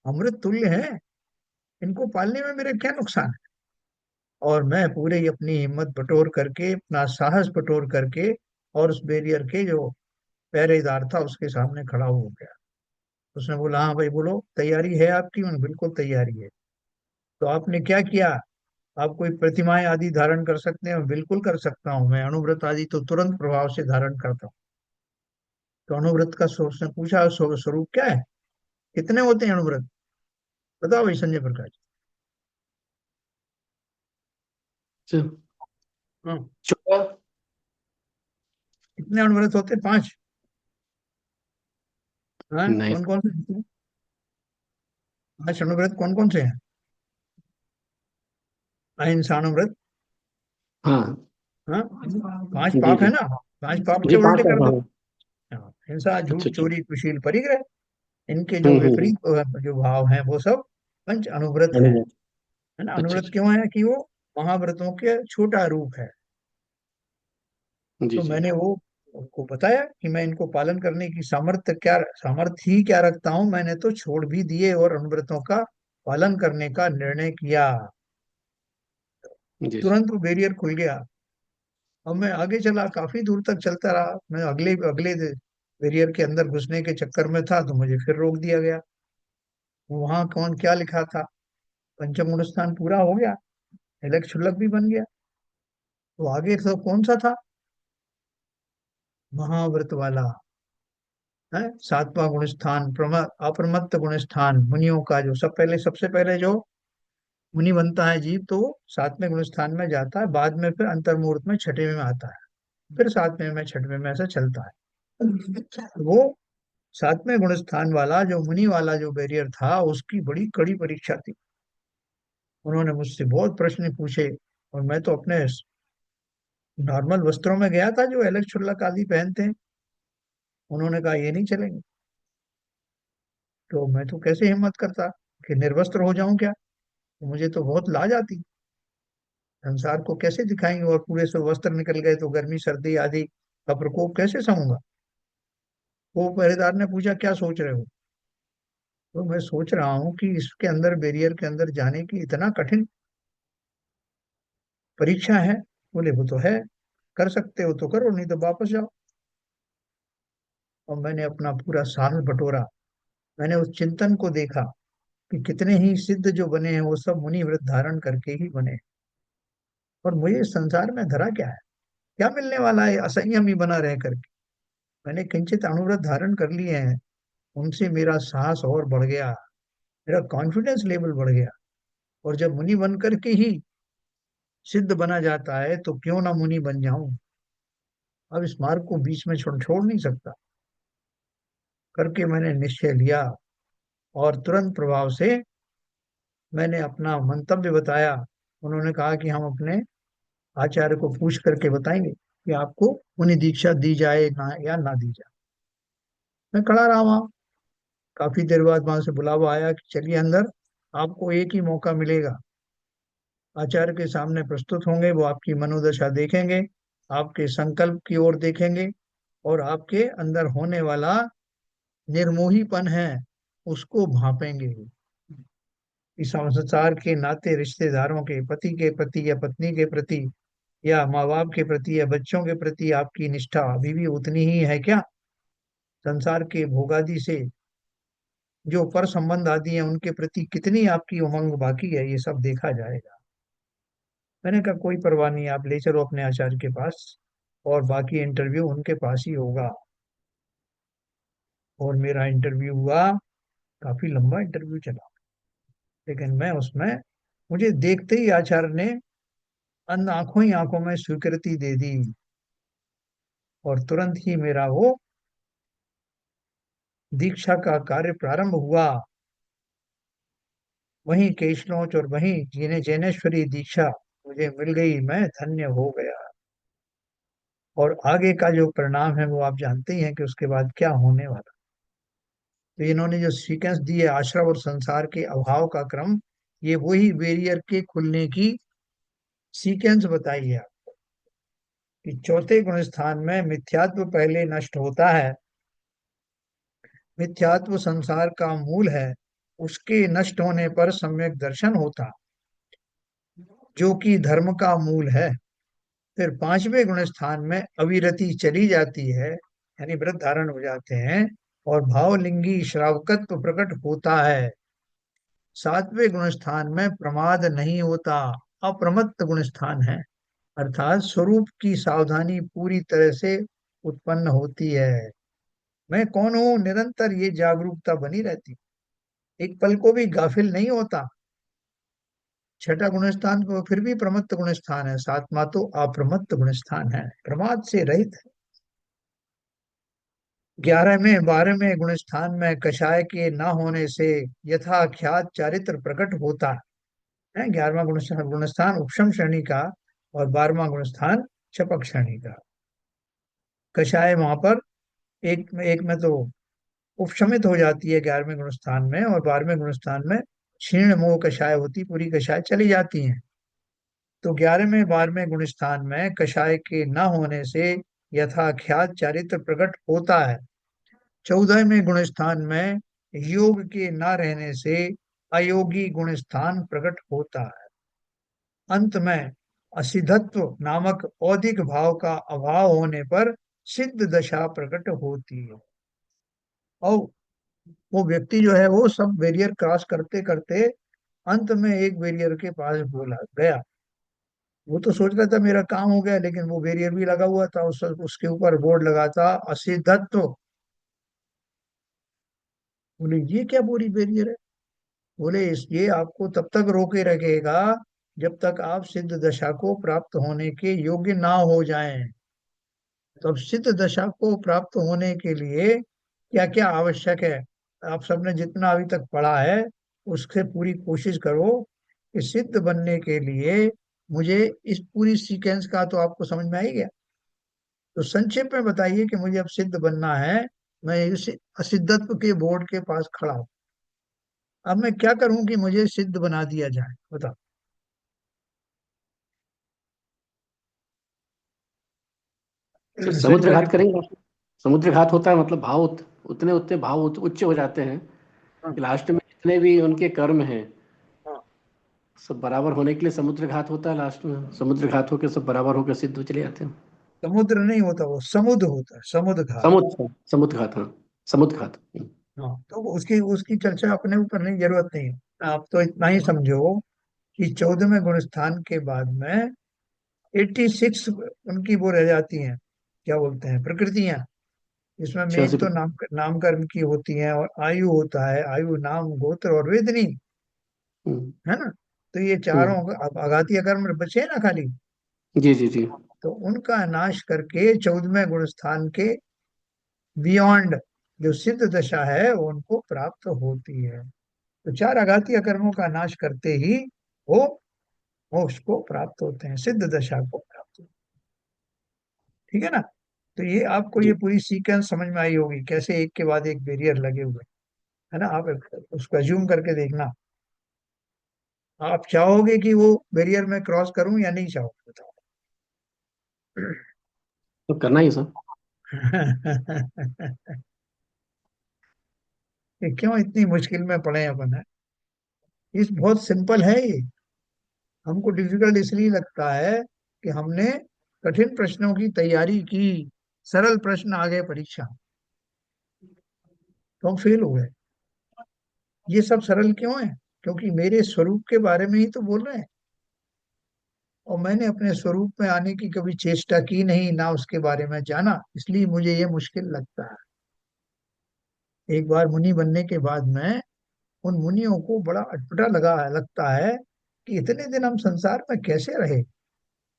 अमृत तुल्य है, इनको पालने में मेरे क्या नुकसान है। और मैं पूरे ही अपनी हिम्मत बटोर करके, अपना साहस बटोर करके, और उस बैरियर के जो पहरेदार था उसके सामने खड़ा हो गया। उसने बोला हाँ भाई बोलो, तैयारी है आपकी? मैंने बिल्कुल तैयारी है। तो आपने क्या किया? आप कोई प्रतिमाएं आदि धारण कर सकते हैं? बिल्कुल कर सकता हूँ मैं, अणुव्रत आदि तो तुरंत प्रभाव से धारण करता हूँ। तो अणुव्रत का उसने पूछा स्वरूप क्या है, कितने होते हैं अणुव्रत? बताओ भाई संजय प्रकाश। हाँ, 14। कितने अणुव्रत होते हैं? 5? हाँ, नहीं। कौन कौन से होते हैं? 5 अणुव्रत कौन कौन से हैं? अहिंसा अणुव्रत। हाँ। हाँ, 5 जी पाप है जी ना, 5 पाप जी, के उल्टे 5 है, कर दो। हाँ। हाँ, हिंसा, झूठ, अच्छा अच्छा। चोरी, कुशील, परिग्रह, इनके जो हम्म। विपरीत जो भाव हैं वो सब पंच अनुव्रत हैं। अनुभव। है ना। अच्छा अनुव्रत अच्छा। क्यों है? कि वो महाव्रतों के छोटा रूप है। जी तो जी। मैंने वो उनको बताया कि मैं इनको पालन करने की सामर्थ्य ही क्या रखता हूँ। मैंने तो छोड़ भी दिए और अनुव्रतों का पालन करने का निर्णय किया। जी जी। तुरंत वो बैरियर खुल गया। और मैं आगे चला, काफी दूर तक चलता रहा। मैं अगले अगले बैरियर के अंदर घुसने के चक्कर में था तो मुझे फिर रोक दिया गया। वहां कौन क्या लिखा था? पंचम गुण स्थान पूरा हो गया, तिलक क्षुल्लक भी बन गया। तो आगे तो कौन सा था? महाव्रत वाला है, 7वां गुण स्थान, अप्रमत्त गुण स्थान, मुनियों का जो सबसे पहले जो मुनि बनता है जीव, तो वो 7वें गुण स्थान में जाता है। बाद में फिर अंतर्मुहूर्त में 6वें में आता है, फिर 7वें में, 6वें में, ऐसा चलता है। वो 7वें गुण स्थान वाला जो मुनि वाला जो बैरियर था, उसकी बड़ी कड़ी परीक्षा थी। उन्होंने मुझसे बहुत प्रश्न पूछे, और मैं तो अपने नॉर्मल वस्त्रों में गया था जो अलग छुल्लक आदि पहनते हैं। उन्होंने कहा ये नहीं चलेंगे। तो मैं तो कैसे हिम्मत करता कि निर्वस्त्र हो जाऊं क्या? तो मुझे तो बहुत लाज आती, संसार को कैसे दिखाएंगे, और पूरे से वस्त्र निकल गए तो गर्मी सर्दी आदि का प्रकोप कैसे सहूंगा। वो पहरेदार ने पूछा क्या सोच रहे हो? तो मैं सोच रहा हूँ कि इसके अंदर, बैरियर के अंदर जाने की इतना कठिन परीक्षा है। बोले वो तो है, कर सकते हो तो करो, नहीं तो वापस जाओ। और मैंने अपना पूरा साहस बटोरा। मैंने उस चिंतन को देखा कि कितने ही सिद्ध जो बने हैं वो सब मुनि व्रत धारण करके ही बने। और मुझे इस संसार में धरा क्या है, क्या मिलने वाला है असंयम ही बना रह करके? मैंने किंचित अणुव्रत धारण कर लिए हैं, उनसे मेरा साहस और बढ़ गया, मेरा कॉन्फिडेंस लेवल बढ़ गया। और जब मुनि बन करके ही सिद्ध बना जाता है तो क्यों ना मुनि बन जाऊं। अब इस मार्ग को बीच में छोड़ नहीं सकता करके मैंने निश्चय लिया। और तुरंत प्रभाव से मैंने अपना मंतव्य बताया। उन्होंने कहा कि हम अपने आचार्य को पूछ करके बताएंगे कि आपको मुनि दीक्षा दी जाए ना, या ना दी जाए। मैं खड़ा रहा वहां। काफी देर बाद वहां से बुलावा आया कि चलिए अंदर, आपको एक ही मौका मिलेगा। आचार्य के सामने प्रस्तुत होंगे, वो आपकी मनोदशा देखेंगे, आपके संकल्प की ओर देखेंगे, और आपके अंदर होने वाला निर्मोहीपन है उसको भांपेंगे। इस संसार के नाते रिश्तेदारों के, पति के प्रति या पत्नी के प्रति, या माँ बाप के प्रति या बच्चों के प्रति आपकी निष्ठा अभी भी उतनी ही है क्या? संसार के भोगादि से जो पर संबंध आदि हैं उनके प्रति कितनी आपकी उमंग बाकी है, ये सब देखा जाएगा। मैंने कहा कोई परवाह नहीं, आप ले चलो अपने आचार्य के पास, और बाकी इंटरव्यू उनके पास ही होगा। और मेरा इंटरव्यू हुआ, काफी लंबा इंटरव्यू चला, लेकिन मैं उसमें, मुझे देखते ही आचार्य ने अन आंखों ही आंखों में स्वीकृति दे दी, और तुरंत ही मेरा वो दीक्षा का कार्य प्रारंभ हुआ। वहीं केशलोच और वहीं जैनेश्वरी दीक्षा मुझे मिल गई, मैं धन्य हो गया। और आगे का जो परिणाम है वो आप जानते ही हैं कि उसके बाद क्या होने वाला। तो इन्होंने जो सीक्वेंस दिए, आश्रम और संसार के अभाव का क्रम, ये वही बैरियर के खुलने की सीक्वेंस बताई है कि चौथे गुण स्थान में मिथ्यात्व पहले नष्ट होता है। मिथ्यात्व संसार का मूल है, उसके नष्ट होने पर सम्यक दर्शन होता, जो कि धर्म का मूल है। फिर पांचवें गुण स्थान में अविरति चली जाती है, यानी व्रत धारण हो जाते हैं, और भावलिंगी श्रावकत्व प्रकट होता है। सातवें गुण स्थान में प्रमाद नहीं होता, अप्रमत्त गुण स्थान है, अर्थात स्वरूप की सावधानी पूरी तरह से उत्पन्न होती है। मैं कौन हूँ, निरंतर ये जागरूकता बनी रहती, एक पल को भी गाफिल नहीं होता। छठा गुण स्थान को फिर भी प्रमत्त गुण स्थान है, सातवां तो अप्रमत्त गुण स्थान है, प्रमाद से रहित है। 11वें 12वें गुण स्थान में कषाय के न होने से यथाख्यात चारित्र प्रकट होता है। 11वां गुण स्थान उपशम श्रेणी का, और 12वां गुण स्थान शपक श्रेणी का। कषाय वहां पर एक में तो उपशमित हो जाती है 11वें गुण स्थान में, और 12वें गुण स्थान में क्षीण मोह कषाय होती, पूरी कषाय चली जाती है। तो 11वें 12वें गुण स्थान में कषाय के न होने से यथाख्यात चारित्र प्रकट होता है। 14वें गुण स्थान में योग के न रहने से अयोगी गुण स्थान प्रकट होता है। अंत में असिद्धत्व नामक औदिक भाव का अभाव होने पर सिद्ध दशा प्रकट होती है। और वो व्यक्ति जो है वो सब बैरियर क्रॉस करते करते अंत में एक बैरियर के पास बोला गया। वो तो सोच रहा था मेरा काम हो गया, लेकिन वो बैरियर भी लगा हुआ था, उसके ऊपर बोर्ड लगा था असिद्धत्व। बोले ये क्या बोरी बैरियर है? बोले ये आपको तब तक रोके रखेगा जब तक आप सिद्ध दशा को प्राप्त होने के योग्य ना हो जाएं। तो अब सिद्ध दशा को प्राप्त होने के लिए क्या क्या आवश्यक है, आप सबने जितना अभी तक पढ़ा है उससे पूरी कोशिश करो कि सिद्ध बनने के लिए मुझे इस पूरी सीक्वेंस का तो आपको समझ में आ ही गया। तो संक्षेप में बताइए कि मुझे अब सिद्ध बनना है, मैं इस असिद्धत्व के बोर्ड के पास खड़ा हूं, अब मैं क्या करूं कि मुझे सिद्ध बना दिया जाए, बताओ। समुद्र संजय जी। घात करेंगे। समुद्र घात होता है मतलब भाव उतने उतने भाव उच्च हो जाते हैं हाँ, कि लास्ट में जितने भी उनके कर्म हैं हाँ। सब बराबर होने के लिए समुद्र घात होता है। लास्ट में समुद्र घात होकर सब बराबर होकर सिद्ध हो चले जाते हैं। समुद्र नहीं होता, वो समुद्र होता है, समुद्र घात। समुद्र घात, हाँ। समुद्र घात। हाँ, तो उसकी उसकी चर्चा अपने ऊपर नहीं, जरूरत नहीं है। आप तो इतना ही समझो कि 14वें गुण स्थान के बाद में 86 उनकी वो रह जाती हैं, क्या बोलते हैं, प्रकृतियां, जिसमें मेन 86। तो नामकर्म की होती हैं, और आयु होता है, आयु नाम गोत्र और वेदनी, हम्म, है ना। तो ये चारों हम्म, अब आघातीय कर्म बचे ना खाली। जी जी जी। तो उनका नाश करके 14वें गुण स्थान के बियॉन्ड जो सिद्ध दशा है वो उनको प्राप्त होती है। तो चार आघातीय कर्मों का नाश करते ही वो मोक्ष को प्राप्त होते हैं, सिद्ध दशा को प्राप्त होते हैं। ठीक है ना। तो ये आपको ये जी पूरी सीक्वेंस समझ में आई होगी, कैसे एक के बाद एक बैरियर लगे हुए हैं, है ना। आप उसको अज्यूम करके देखना, आप चाहोगे कि वो बैरियर में क्रॉस करूं या नहीं चाहोगे, बताओ। तो करना ही सर। ये क्यों इतनी मुश्किल में पड़े हैं अपन है? ये बहुत सिंपल है ये, हमको डिफिकल्ट इसलिए लगता है कि हमने कठिन प्रश्नों की तैयारी की, सरल प्रश्न आ गए परीक्षा। तो हम फेल हो गए। ये सब सरल क्यों है? क्योंकि मेरे स्वरूप के बारे में ही तो बोल रहे हैं, और मैंने अपने स्वरूप में आने की कभी चेष्टा की नहीं, ना उसके बारे में जाना, इसलिए मुझे ये मुश्किल लगता है। एक बार मुनि बनने के बाद में उन मुनियों को बड़ा अटपटा लगता है कि इतने दिन हम संसार में कैसे रहे,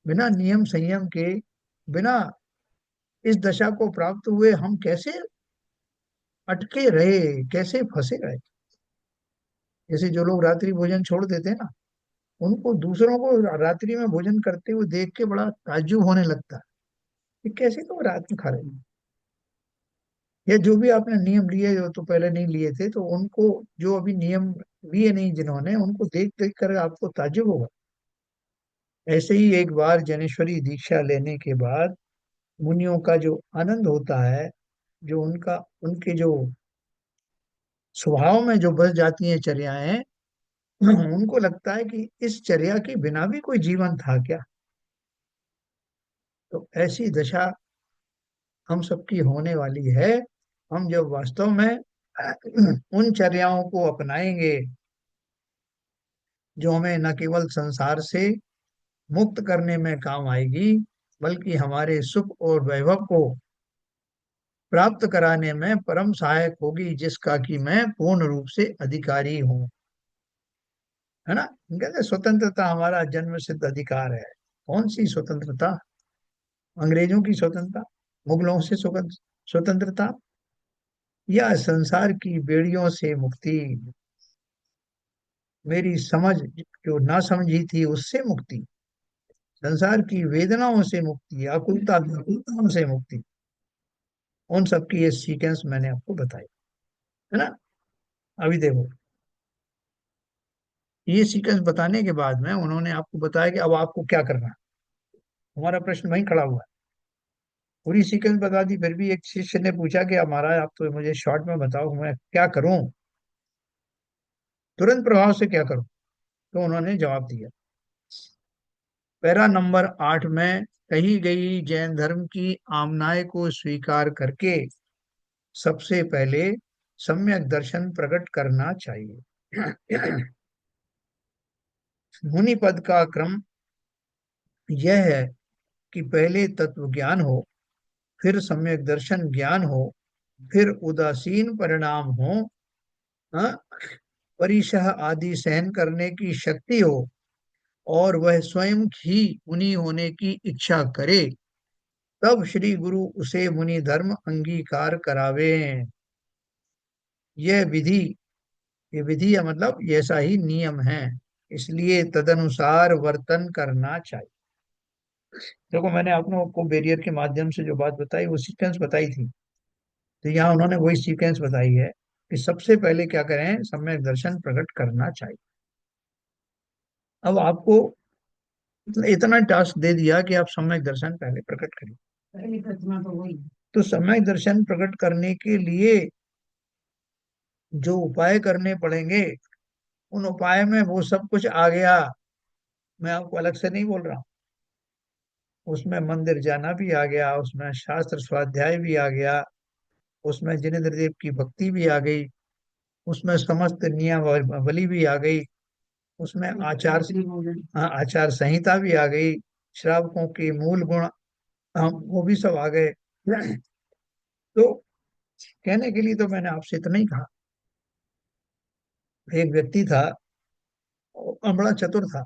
बिना नियम संयम के, बिना इस दशा को प्राप्त हुए हम कैसे अटके रहे, कैसे फंसे रहे। जैसे जो लोग रात्रि भोजन छोड़ देते हैं ना, उनको दूसरों को रात्रि में भोजन करते हुए देख के बड़ा ताज्जुब होने लगता है कि कैसे तो रात में खा रहे हैं। या जो भी आपने नियम लिए, जो तो पहले नहीं लिए थे, तो उनको, जो अभी नियम लिए नहीं जिन्होंने, उनको देख देख कर आपको ताज्जुब होगा। ऐसे ही एक बार जनेश्वरी दीक्षा लेने के बाद मुनियों का जो आनंद होता है, जो उनका, उनके जो स्वभाव में जो बस जाती हैं चर्याएं, उनको लगता है कि इस चर्या के बिना भी कोई जीवन था क्या। तो ऐसी दशा हम सबकी होने वाली है। हम जब वास्तव में उन चर्याओं को अपनाएंगे जो हमें न केवल संसार से मुक्त करने में काम आएगी, बल्कि हमारे सुख और वैभव को प्राप्त कराने में परम सहायक होगी, जिसका कि मैं पूर्ण रूप से अधिकारी हूँ। है ना? कहते हैं, स्वतंत्रता हमारा जन्म सिद्ध अधिकार है। कौन सी स्वतंत्रता? अंग्रेजों की स्वतंत्रता, मुगलों से स्वतंत्रता, या संसार की बेड़ियों से मुक्ति, मेरी समझ जो ना समझी थी उससे मुक्ति, संसार की वेदनाओं से मुक्ति, आकुलता व्याकुलताओं से मुक्ति। उन सब की ये सीक्वेंस मैंने आपको बताई, है ना? अभी देखो, ये सीक्वेंस बताने के बाद में उन्होंने आपको बताया कि अब आपको क्या करना है। हमारा प्रश्न वहीं खड़ा हुआ है। पूरी सीक्वेंस बता दी, फिर भी एक शिष्य ने पूछा कि अब महाराज आप तो मुझे शॉर्ट में बताओ, मैं क्या करूं, तुरंत प्रभाव से क्या करूं? तो उन्होंने जवाब दिया, पैरा नंबर 8 में कही गई जैन धर्म की आमनाय को स्वीकार करके सबसे पहले सम्यक दर्शन प्रकट करना चाहिए। मुनि पद का क्रम यह है कि पहले तत्व ज्ञान हो, फिर सम्यक दर्शन ज्ञान हो, फिर उदासीन परिणाम हो, हाँ, परिशह आदि सहन करने की शक्ति हो, और वह स्वयं ही मुनि होने की इच्छा करे, तब श्री गुरु उसे मुनि धर्म अंगीकार करावे। यह विधि, ये विधि है मतलब ये ऐसा ही नियम है, इसलिए तदनुसार वर्तन करना चाहिए। देखो, मैंने आपको बैरियर के माध्यम से जो बात बताई वो सीक्वेंस बताई थी, तो यहाँ उन्होंने वही सीक्वेंस बताई है कि सबसे पहले क्या करें, सम्यक दर्शन प्रकट करना चाहिए। अब आपको इतना टास्क दे दिया कि आप सम्यक दर्शन पहले प्रकट करिए। पहले तो इतना तो वही, तो सम्यक दर्शन प्रकट करने के लिए जो उपाय करने पड़ेंगे, उन उपाय में वो सब कुछ आ गया। मैं आपको अलग से नहीं बोल रहा हूँ, उसमें मंदिर जाना भी आ गया, उसमें शास्त्र स्वाध्याय भी आ गया, उसमें जिनेन्द्र देव की भक्ति भी आ गई, उसमें समस्त नियमावली भी आ गई, उसमें आचार, हाँ, आचार संहिता भी आ गई, श्रावकों के मूल गुण, वो भी सब आ गए। तो कहने के लिए तो मैंने आपसे इतना ही कहा। एक व्यक्ति था, वो बड़ा चतुर था।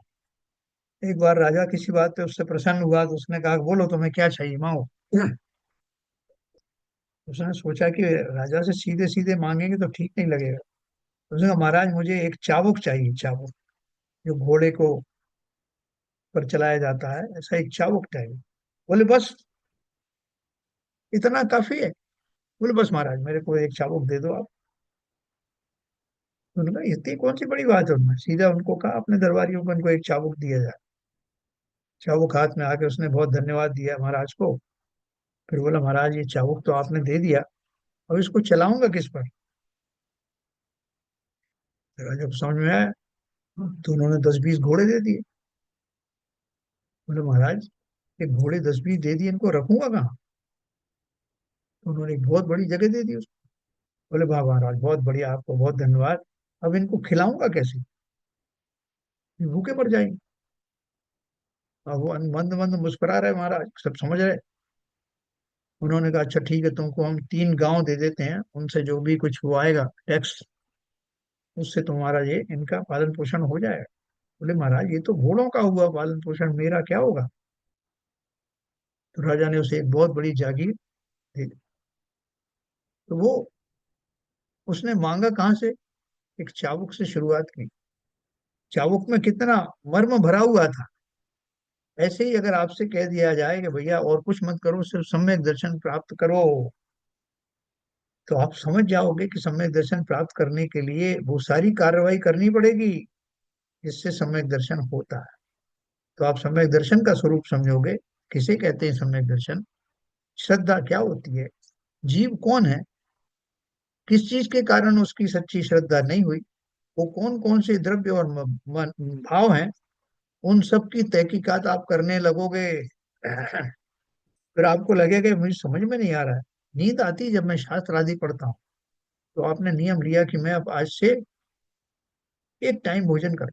एक बार राजा किसी बात पे उससे प्रसन्न हुआ, तो उसने कहा, बोलो तुम्हें क्या चाहिए, मांगो। उसने सोचा कि राजा से सीधे सीधे मांगेंगे तो ठीक नहीं लगेगा। उसने कहा, महाराज मुझे एक चाबुक चाहिए, चाबुक जो घोड़े को पर चलाया जाता है, ऐसा एक चाबुक चाहिए। बोले बस इतना काफी है? बोले बस महाराज मेरे को एक चाबुक दे दो आप। तो उन्होंने कहा, इतनी कौन सी बड़ी बात है? उन्होंने सीधा उनको कहा, अपने दरबारियों को उनको एक चाबुक दिया जाए। चाबुक हाथ में आके उसने बहुत धन्यवाद दिया महाराज को। फिर बोला, महाराज ये चाबुक तो आपने दे दिया, अब इसको चलाऊंगा किस पर? फिर जब समझ में आया तो उन्होंने 10-20 घोड़े दे दिए। बोले, महाराज ये घोड़े 10-20 दे दिए, इनको रखूंगा कहाँ? तो उन्होंने एक बहुत बड़ी जगह दे दी उसको। बोले वाह महाराज बहुत बढ़िया, आपको बहुत धन्यवाद। अब इनको खिलाऊंगा कैसे, ये भूखे मर जाएंगे। अब वो मंद मंद मुस्कुरा रहे महाराज, सब समझ रहे। उन्होंने कहा अच्छा ठीक है, तुमको हम 3 गांव दे देते हैं, उनसे जो भी कुछ वो आएगा टैक्स, उससे तुम्हारा ये इनका पालन पोषण हो जाएगा। बोले महाराज ये तो घोड़ों का हुआ पालन पोषण, मेरा क्या होगा। तो राजा ने उसे एक बहुत बड़ी जागीर दे दी। तो वो उसने मांगा कहाँ से, एक चाबुक से शुरुआत की। चाबुक में कितना मर्म भरा हुआ था। ऐसे ही अगर आपसे कह दिया जाए कि भैया और कुछ मत करो, सिर्फ सम्यक दर्शन प्राप्त करो, तो आप समझ जाओगे कि सम्यक दर्शन प्राप्त करने के लिए वो सारी कार्रवाई करनी पड़ेगी जिससे सम्यक दर्शन होता है। तो आप सम्यक दर्शन का स्वरूप समझोगे। किसे कहते हैं सम्यक दर्शन, श्रद्धा क्या होती है, जीव कौन है, किस चीज के कारण उसकी सच्ची श्रद्धा नहीं हुई, वो कौन कौन से द्रव्य और भाव हैं, उन सब की तहकीकात आप करने लगोगे। फिर आपको लगेगा कि मुझे समझ में नहीं आ रहा है। नींद आती है जब मैं शास्त्र आदि पढ़ता हूँ। तो आपने नियम लिया कि मैं अब आज से एक टाइम भोजन कर,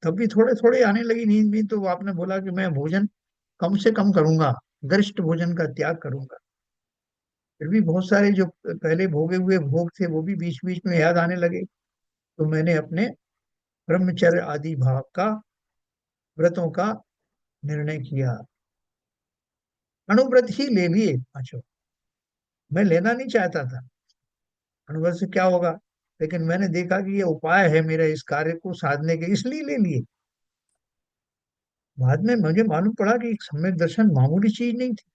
तब भी थोड़े थोड़े आने लगी नींद भी, तो आपने बोला कि मैं भोजन कम से कम करूंगा, गरिष्ठ भोजन का त्याग करूंगा। फिर भी बहुत सारे जो पहले भोगे हुए भोग थे वो भी बीच बीच में याद आने लगे। तो मैंने अपने ब्रह्मचर्य आदि भाव का, व्रतों का निर्णय किया, अणुव्रत ही ले लिए पांचों। मैं लेना नहीं चाहता था, अणुव्रत से क्या होगा, लेकिन मैंने देखा कि ये उपाय है मेरे इस कार्य को साधने के, इसलिए ले लिए। बाद में मुझे मालूम पड़ा कि एक सम्यक दर्शन मामूली चीज नहीं थी।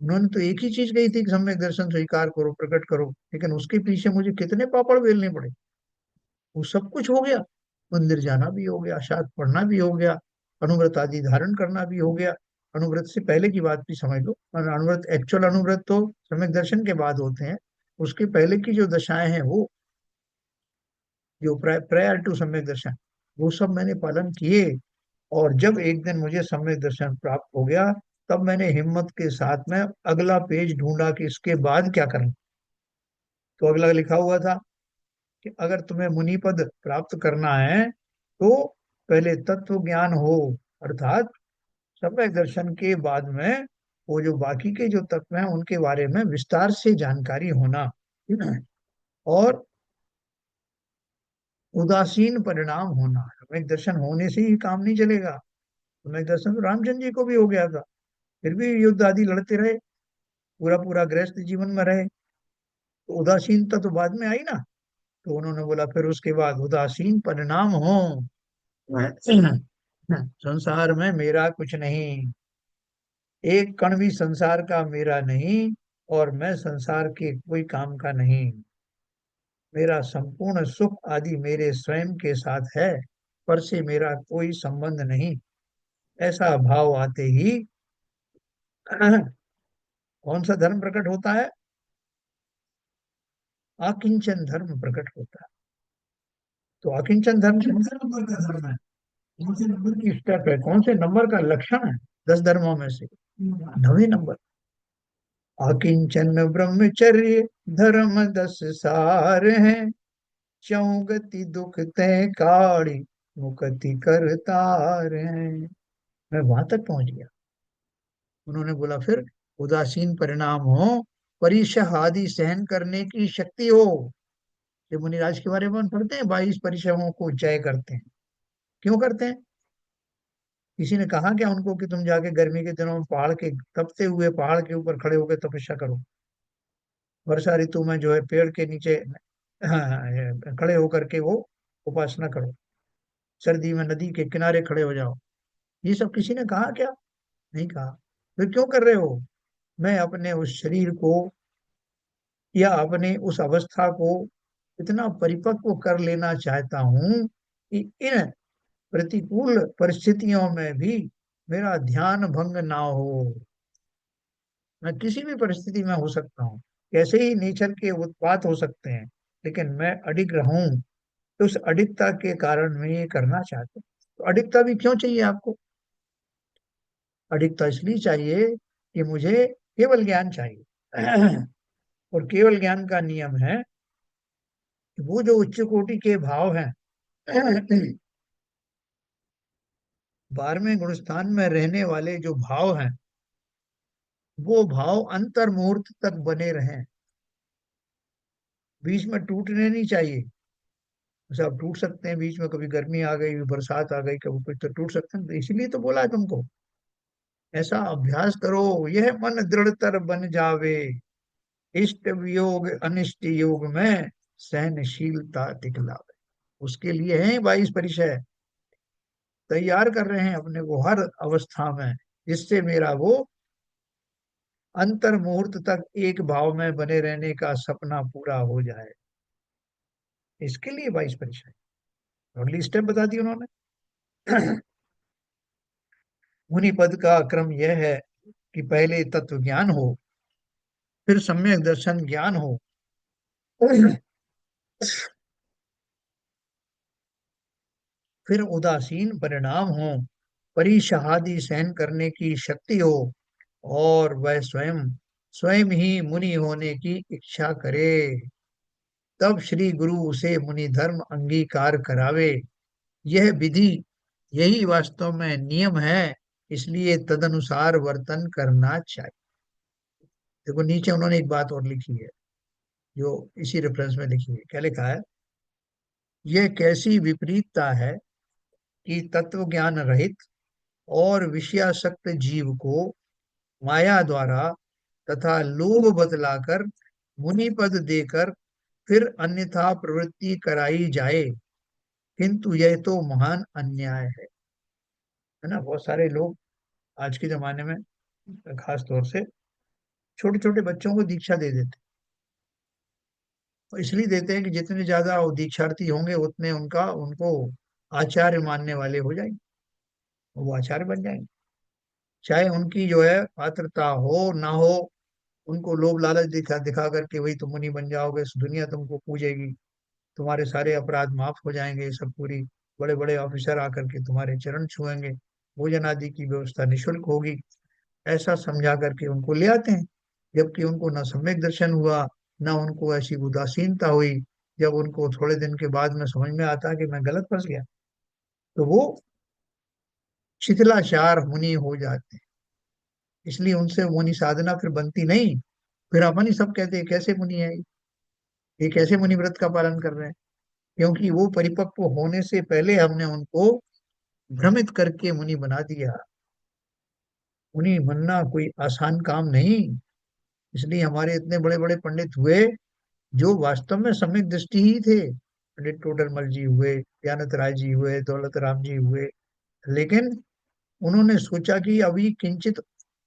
उन्होंने तो एक ही चीज कही थी कि सम्यक दर्शन स्वीकार करो, प्रकट करो, लेकिन उसके पीछे मुझे कितने पापड़ बेलने पड़े। वो सब कुछ हो गया, मंदिर जाना भी हो गया, शास्त्र पढ़ना भी हो गया, अनुव्रत आदि धारण करना भी हो गया। अनुव्रत से पहले की बात भी समझ लो, और अनुव्रत, एक्चुअल अनुव्रत तो सम्यक दर्शन के बाद होते हैं। उसके पहले की जो दशाएं हैं वो, जो प्रायर टू सम्यक दर्शन, वो सब मैंने पालन किए। और जब एक दिन मुझे सम्यक दर्शन प्राप्त हो गया, तब मैंने हिम्मत के साथ में अगला पेज ढूंढा कि इसके बाद क्या करूं। तो अगला लिखा हुआ था कि अगर तुम्हें मुनि पद प्राप्त करना है तो पहले तत्व ज्ञान हो, अर्थात सम्यक दर्शन के बाद में वो जो बाकी के जो तत्व हैं उनके बारे में विस्तार से जानकारी होना, ठीक है? और उदासीन परिणाम होना। सम्यक दर्शन होने से ही काम नहीं चलेगा। सम्यक दर्शन तो रामचंद्र जी को भी हो गया था, फिर भी युद्ध आदि लड़ते रहे, पूरा पूरा गृहस्थ जीवन में रहे। तो उदासीनता तो बाद में आई ना। तो उन्होंने बोला फिर उसके बाद उदासीन परिणाम हो, संसार में मेरा कुछ नहीं, एक कण भी संसार का मेरा नहीं, और मैं संसार के कोई काम का नहीं, मेरा संपूर्ण सुख आदि मेरे स्वयं के साथ है, पर से मेरा कोई संबंध नहीं। ऐसा भाव आते ही कौन सा धर्म प्रकट होता है, आकिंचन धर्म प्रकट होता है। तो आकिंचन धर्म कौन से नंबर का धर्म है, कौन से नंबर की स्टेप है, कौन से नंबर का लक्षण है 10 धर्मों में से, 9वें नंबर। अकिंचन ब्रह्मचर्य धर्म 10 सार हैं, चौगति दुख तय काढ़ी मुक्ति करतार हैं। मैं वहां तक पहुंच गया। उन्होंने बोला फिर उदासीन परिणाम हो, परिशह आदि सहन करने की शक्ति हो। ये मुनिराज के बारे में हम पढ़ते हैं, 22 परिश्रमों को जय करते हैं। क्यों करते हैं, किसी ने कहा क्या उनको कि तुम जाके गर्मी के दिनों में पहाड़ के, तपते हुए पहाड़ के ऊपर खड़े होकर तपस्या करो, वर्षा ऋतु में जो है पेड़ के नीचे, हाँ, खड़े होकर के वो उपासना करो, सर्दी में नदी के किनारे खड़े हो जाओ। ये सब किसी ने कहा क्या, नहीं कहा। फिर क्यों कर रहे हो, मैं अपने उस शरीर को या अपने उस अवस्था को इतना परिपक्व कर लेना चाहता हूं कि इन प्रतिकूल परिस्थितियों में भी मेरा ध्यान भंग ना हो। मैं किसी भी परिस्थिति में हो सकता हूँ, कैसे ही नेचर के उत्पात हो सकते हैं, लेकिन मैं अडिग रहूं। तो उस अडिगता के कारण मैं ये करना चाहता हूँ। तो अडिगता भी क्यों चाहिए आपको, अडिगता इसलिए चाहिए कि मुझे केवल ज्ञान चाहिए। और केवल ज्ञान का नियम है कि वो जो उच्च कोटि के भाव हैं 12वें गुणस्थान में रहने वाले जो भाव हैं, वो भाव अंतर मुहूर्त तक बने रहें, बीच में टूटने नहीं चाहिए। सब टूट सकते हैं बीच में, कभी गर्मी आ गई, बरसात आ गई, कभी कुछ, तो टूट सकते हैं। तो इसीलिए तो बोला है तुमको ऐसा अभ्यास करो, यह मन दृढ़तर बन जावे, इष्ट वियोग अनिष्ट योग में सहनशीलता दिखलावे। उसके लिए है 22 परिचय, तैयार कर रहे हैं अपने को हर अवस्था में, जिससे मेरा वो अंतर मुहूर्त तक एक भाव में बने रहने का सपना पूरा हो जाए। इसके लिए 22 परिचय, अगली स्टेप बता दी उन्होंने। मुनि पद का क्रम यह है कि पहले तत्व ज्ञान हो, फिर सम्यक दर्शन ज्ञान हो, फिर उदासीन परिणाम हो, परिशहादि सहन करने की शक्ति हो, और वह स्वयं स्वयं ही मुनि होने की इच्छा करे, तब श्री गुरु उसे मुनि धर्म अंगीकार करावे। यह विधि, यही वास्तव में नियम है, इसलिए तदनुसार वर्तन करना चाहिए। देखो नीचे उन्होंने एक बात और लिखी है, जो इसी रेफरेंस में लिखी है। क्या लिखा है? यह कैसी विपरीतता है कि तत्व ज्ञान रहित और विषयासक्त जीव को माया द्वारा तथा लोभ बतलाकर मुनि पद देकर फिर अन्यथा प्रवृत्ति कराई जाए, किंतु यह तो महान अन्याय है ना। बहुत सारे लोग आज के जमाने में खास तौर से छोटे छोटे बच्चों को दीक्षा दे देते हैं। और इसलिए देते हैं कि जितने ज्यादा वो दीक्षार्थी होंगे उतने उनका उनको आचार्य मानने वाले हो जाएंगे, वो आचार्य बन जाएंगे। चाहे उनकी जो है पात्रता हो ना हो, उनको लोभ लालच दिखा दिखा करके वही तुम मुनि बन जाओगे, दुनिया तुमको पूजेगी, तुम्हारे सारे अपराध माफ हो जाएंगे, सब पूरी बड़े बड़े ऑफिसर आकर के तुम्हारे चरण छुएंगे, भोजन आदि की व्यवस्था निशुल्क होगी, ऐसा समझा करके उनको ले आते हैं। जबकि उनको न सम्यक दर्शन हुआ, न उनको ऐसी उदासीनता हुई। जब उनको थोड़े दिन के बाद में समझ में आता है कि मैं गलत फंस गया, तो वो शिथिलाचार मुनि हो जाते हैं। इसलिए उनसे मुनि साधना फिर बनती नहीं। फिर अपन ही सब कहते हैं कैसे मुनि है ये, कैसे मुनि व्रत का पालन कर रहे हैं, क्योंकि वो परिपक्व होने से पहले हमने उनको भ्रमित करके मुनि बना दिया। मुनि बनना कोई आसान काम नहीं। इसलिए हमारे इतने बड़े बड़े पंडित हुए जो वास्तव में सम्यक दृष्टि ही थे। पंडित टोडरमल जी हुए, ज्ञानत राय जी हुए, दौलत राम जी हुए, लेकिन उन्होंने सोचा कि अभी किंचित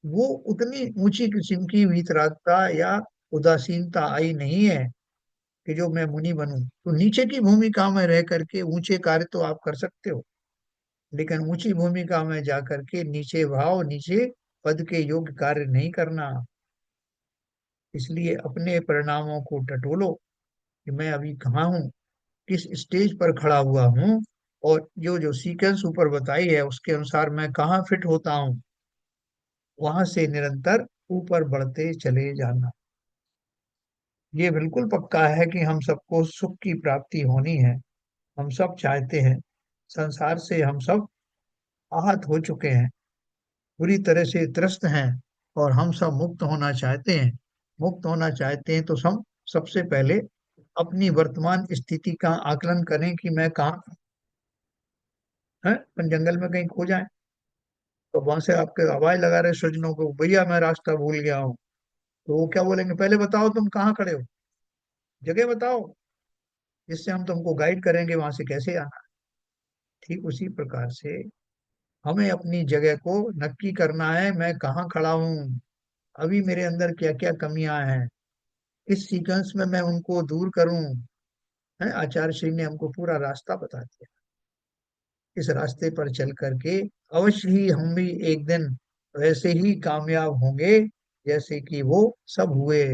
वो उतनी ऊंची किस्म की वीतरागता या उदासीनता आई नहीं है कि जो मैं मुनि बनूं। तो नीचे की भूमिका में रह करके ऊंचे कार्य तो आप कर सकते हो, लेकिन ऊंची भूमिका में जा करके नीचे भाव, नीचे पद के योग्य कार्य नहीं करना। इसलिए अपने परिणामों को टटोलो कि मैं अभी कहाँ हूँ, किस स्टेज पर खड़ा हुआ हूँ, और जो जो सीक्वेंस ऊपर बताई है उसके अनुसार मैं कहाँ फिट होता हूँ, वहां से निरंतर ऊपर बढ़ते चले जाना। ये बिल्कुल पक्का है कि हम सबको सुख की प्राप्ति होनी है, हम सब चाहते हैं। संसार से हम सब आहत हो चुके हैं, पूरी तरह से त्रस्त हैं, और हम सब मुक्त होना चाहते हैं। मुक्त होना चाहते हैं तो हम सबसे पहले अपनी वर्तमान स्थिति का आकलन करें कि मैं कहाँ है। अपन जंगल में कहीं खो जाए तो वहां से आपके आवाज लगा रहे स्वजनों को, भैया मैं रास्ता भूल गया हूँ, तो वो क्या बोलेंगे, पहले बताओ तुम कहाँ खड़े हो, जगह बताओ, जिससे हम तुमको गाइड करेंगे वहां से कैसे आना। ठीक उसी प्रकार से हमें अपनी जगह को नक्की करना है, मैं कहाँ खड़ा हूँ, अभी मेरे अंदर क्या क्या कमियां हैं, इस सीक्वेंस में मैं उनको दूर करूं। है, आचार्य श्री ने हमको पूरा रास्ता बता दिया। इस रास्ते पर चल करके अवश्य ही हम भी एक दिन वैसे ही कामयाब होंगे जैसे कि वो सब हुए,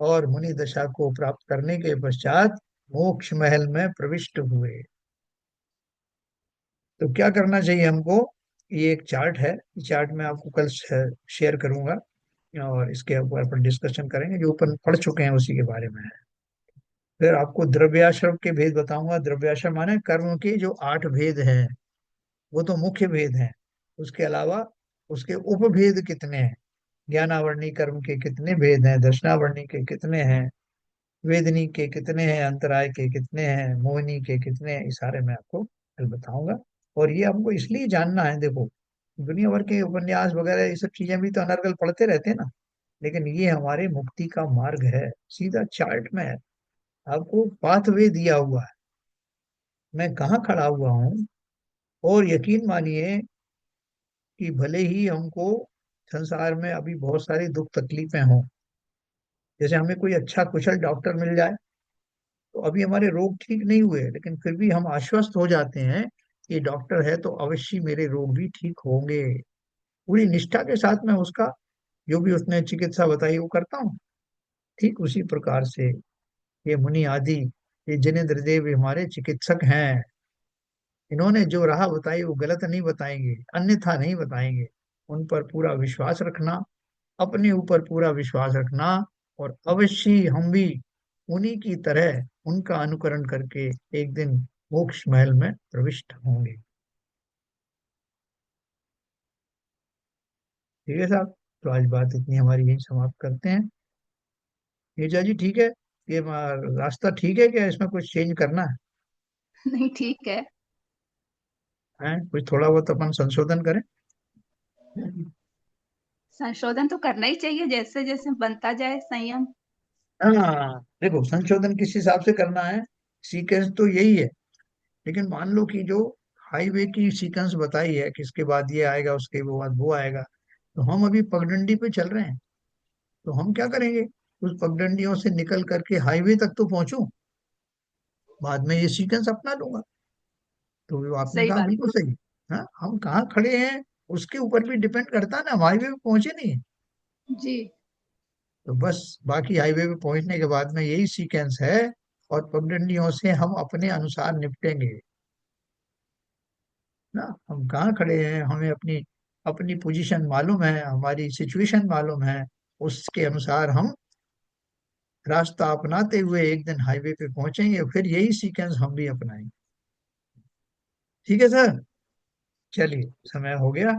और मुनि दशा को प्राप्त करने के पश्चात मोक्ष महल में प्रविष्ट हुए। तो क्या करना चाहिए हमको? ये एक चार्ट है, चार्ट में आपको कल शेयर करूंगा। और इसके ऊपर अपन डिस्कशन करेंगे, जो अपन पढ़ चुके हैं उसी के बारे में है। फिर आपको द्रव्याश्रम के भेद बताऊंगा। द्रव्याश्रम माने कर्म के जो 8 भेद हैं, वो तो मुख्य भेद हैं। उसके अलावा उसके उपभेद कितने हैं, ज्ञानावर्णी कर्म के कितने भेद हैं, दर्शनावर्णी के कितने हैं, वेदनी के कितने हैं, अंतराय के कितने हैं, मोहिनी के कितने हैं, ये सारे मैं आपको कल बताऊंगा। और ये हमको इसलिए जानना है, देखो दुनिया भर के उपन्यास वगैरह ये सब चीजें भी तो अनर्गल पढ़ते रहते हैं ना, लेकिन ये हमारे मुक्ति का मार्ग है, सीधा चार्ट में है, आपको पाथवे दिया हुआ है, मैं कहाँ खड़ा हुआ हूँ। और यकीन मानिए कि भले ही हमको संसार में अभी बहुत सारी दुख तकलीफें हों, जैसे हमें कोई अच्छा कुशल डॉक्टर मिल जाए, तो अभी हमारे रोग ठीक नहीं हुए, लेकिन फिर भी हम आश्वस्त हो जाते हैं कि डॉक्टर है तो अवश्य मेरे रोग भी ठीक होंगे। पूरी निष्ठा के साथ मैं उसका जो भी उसने चिकित्सा बताई वो करता हूँ। ठीक उसी प्रकार से ये मुनि आदि, ये जिनेंद्र देव हमारे चिकित्सक हैं। इन्होंने जो राह बताई वो गलत नहीं बताएंगे, अन्यथा नहीं बताएंगे। उन पर पूरा विश्वास रखना, अपने ऊपर पूरा विश्वास रखना, और अवश्य हम भी उन्हीं की तरह उनका अनुकरण करके एक दिन मोक्ष महल में प्रविष्ट होंगे। ठीक है साहब, तो आज बात इतनी हमारी यही समाप्त करते हैं। नीरजा जी ठीक है, ये रास्ता ठीक है क्या, इसमें कुछ चेंज करना नहीं ठीक है। है कुछ थोड़ा बहुत अपन संशोधन करें? संशोधन तो करना ही चाहिए, जैसे जैसे बनता जाए संयम। हाँ देखो, संशोधन किस हिसाब से करना है, सीक्वेंस तो यही है, लेकिन मान लो कि जो हाईवे की सीक्वेंस बताई है कि इसके बाद ये आएगा, उसके बाद वो आएगा, तो हम अभी पगडंडी पे चल रहे हैं, तो हम क्या करेंगे, उस पगडंडियों से निकल करके हाईवे तक तो पहुंचूं, बाद में ये सीक्वेंस अपना लूंगा। तो वो आपने सही कहा बात। बिल्कुल सही। हाँ, हम कहाँ खड़े हैं उसके ऊपर भी डिपेंड करता है ना, हम हाईवे पे पहुंचे नहीं, जी। तो बस बाकी हाईवे पे पहुंचने के बाद में यही सीक्वेंस है, और पगडंडियों से हम अपने अनुसार निपटेंगे ना। हम कहाँ खड़े हैं, हमें अपनी अपनी पोजीशन मालूम है, हमारी सिचुएशन मालूम है, उसके अनुसार हम रास्ता अपनाते हुए एक दिन हाईवे पे पहुंचेंगे, फिर यही सीक्वेंस हम भी अपनाएंगे। ठीक है सर, चलिए समय हो गया।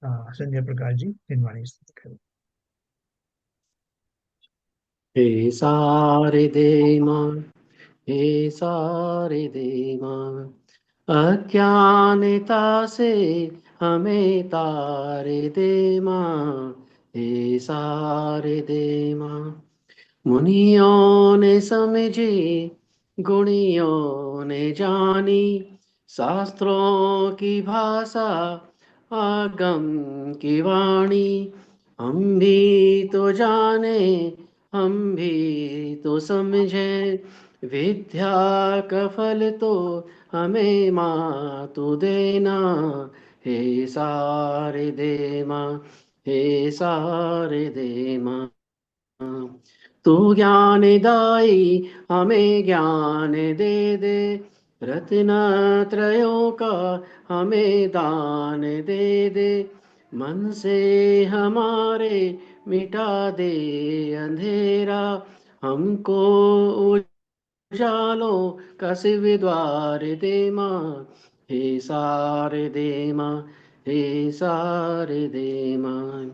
हाँ संजय प्रकाश जी, दिनवाणी स्थिति करो। हे सारे दे माँ, हे सारे दे माँ, अज्ञानता से हमें तारे दे माँ। हे सारे दे माँ, मुनियों ने समझी, गुणियों ने जानी, शास्त्रों की भाषा, आगम की वाणी। हम भी तो जाने, हम भी तो समझे, विद्या का फल तो हमें माँ तू देना। हे सारे दे माँ, हे सारे दे माँ, तू ज्ञानदाई हमें ज्ञान दे दे, रत्न त्रयों का हमें दान दे दे, मन से हमारे मिटा दे अंधेरा, हमको उजालों का शिव द्वार दे माँ। हे सारे दे माँ, हे सारे दे माँ,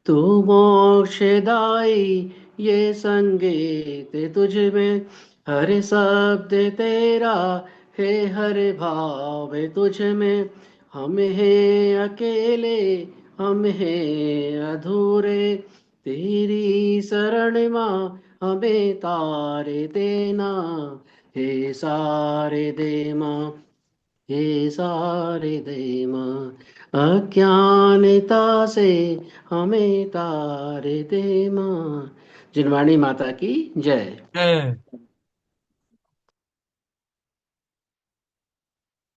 तू मोक्षदाई ये संगीत तुझ में, हर शब्द तेरा है, हर भाव तुझ में। हम हैं अकेले, हम हैं अधूरे, तेरी शरण माँ हमें तारे देना। हे सारे दे माँ, हे सारे दे माँ, अज्ञानता से हमें तारे दे माँ। जिनवाणी माता की जय। है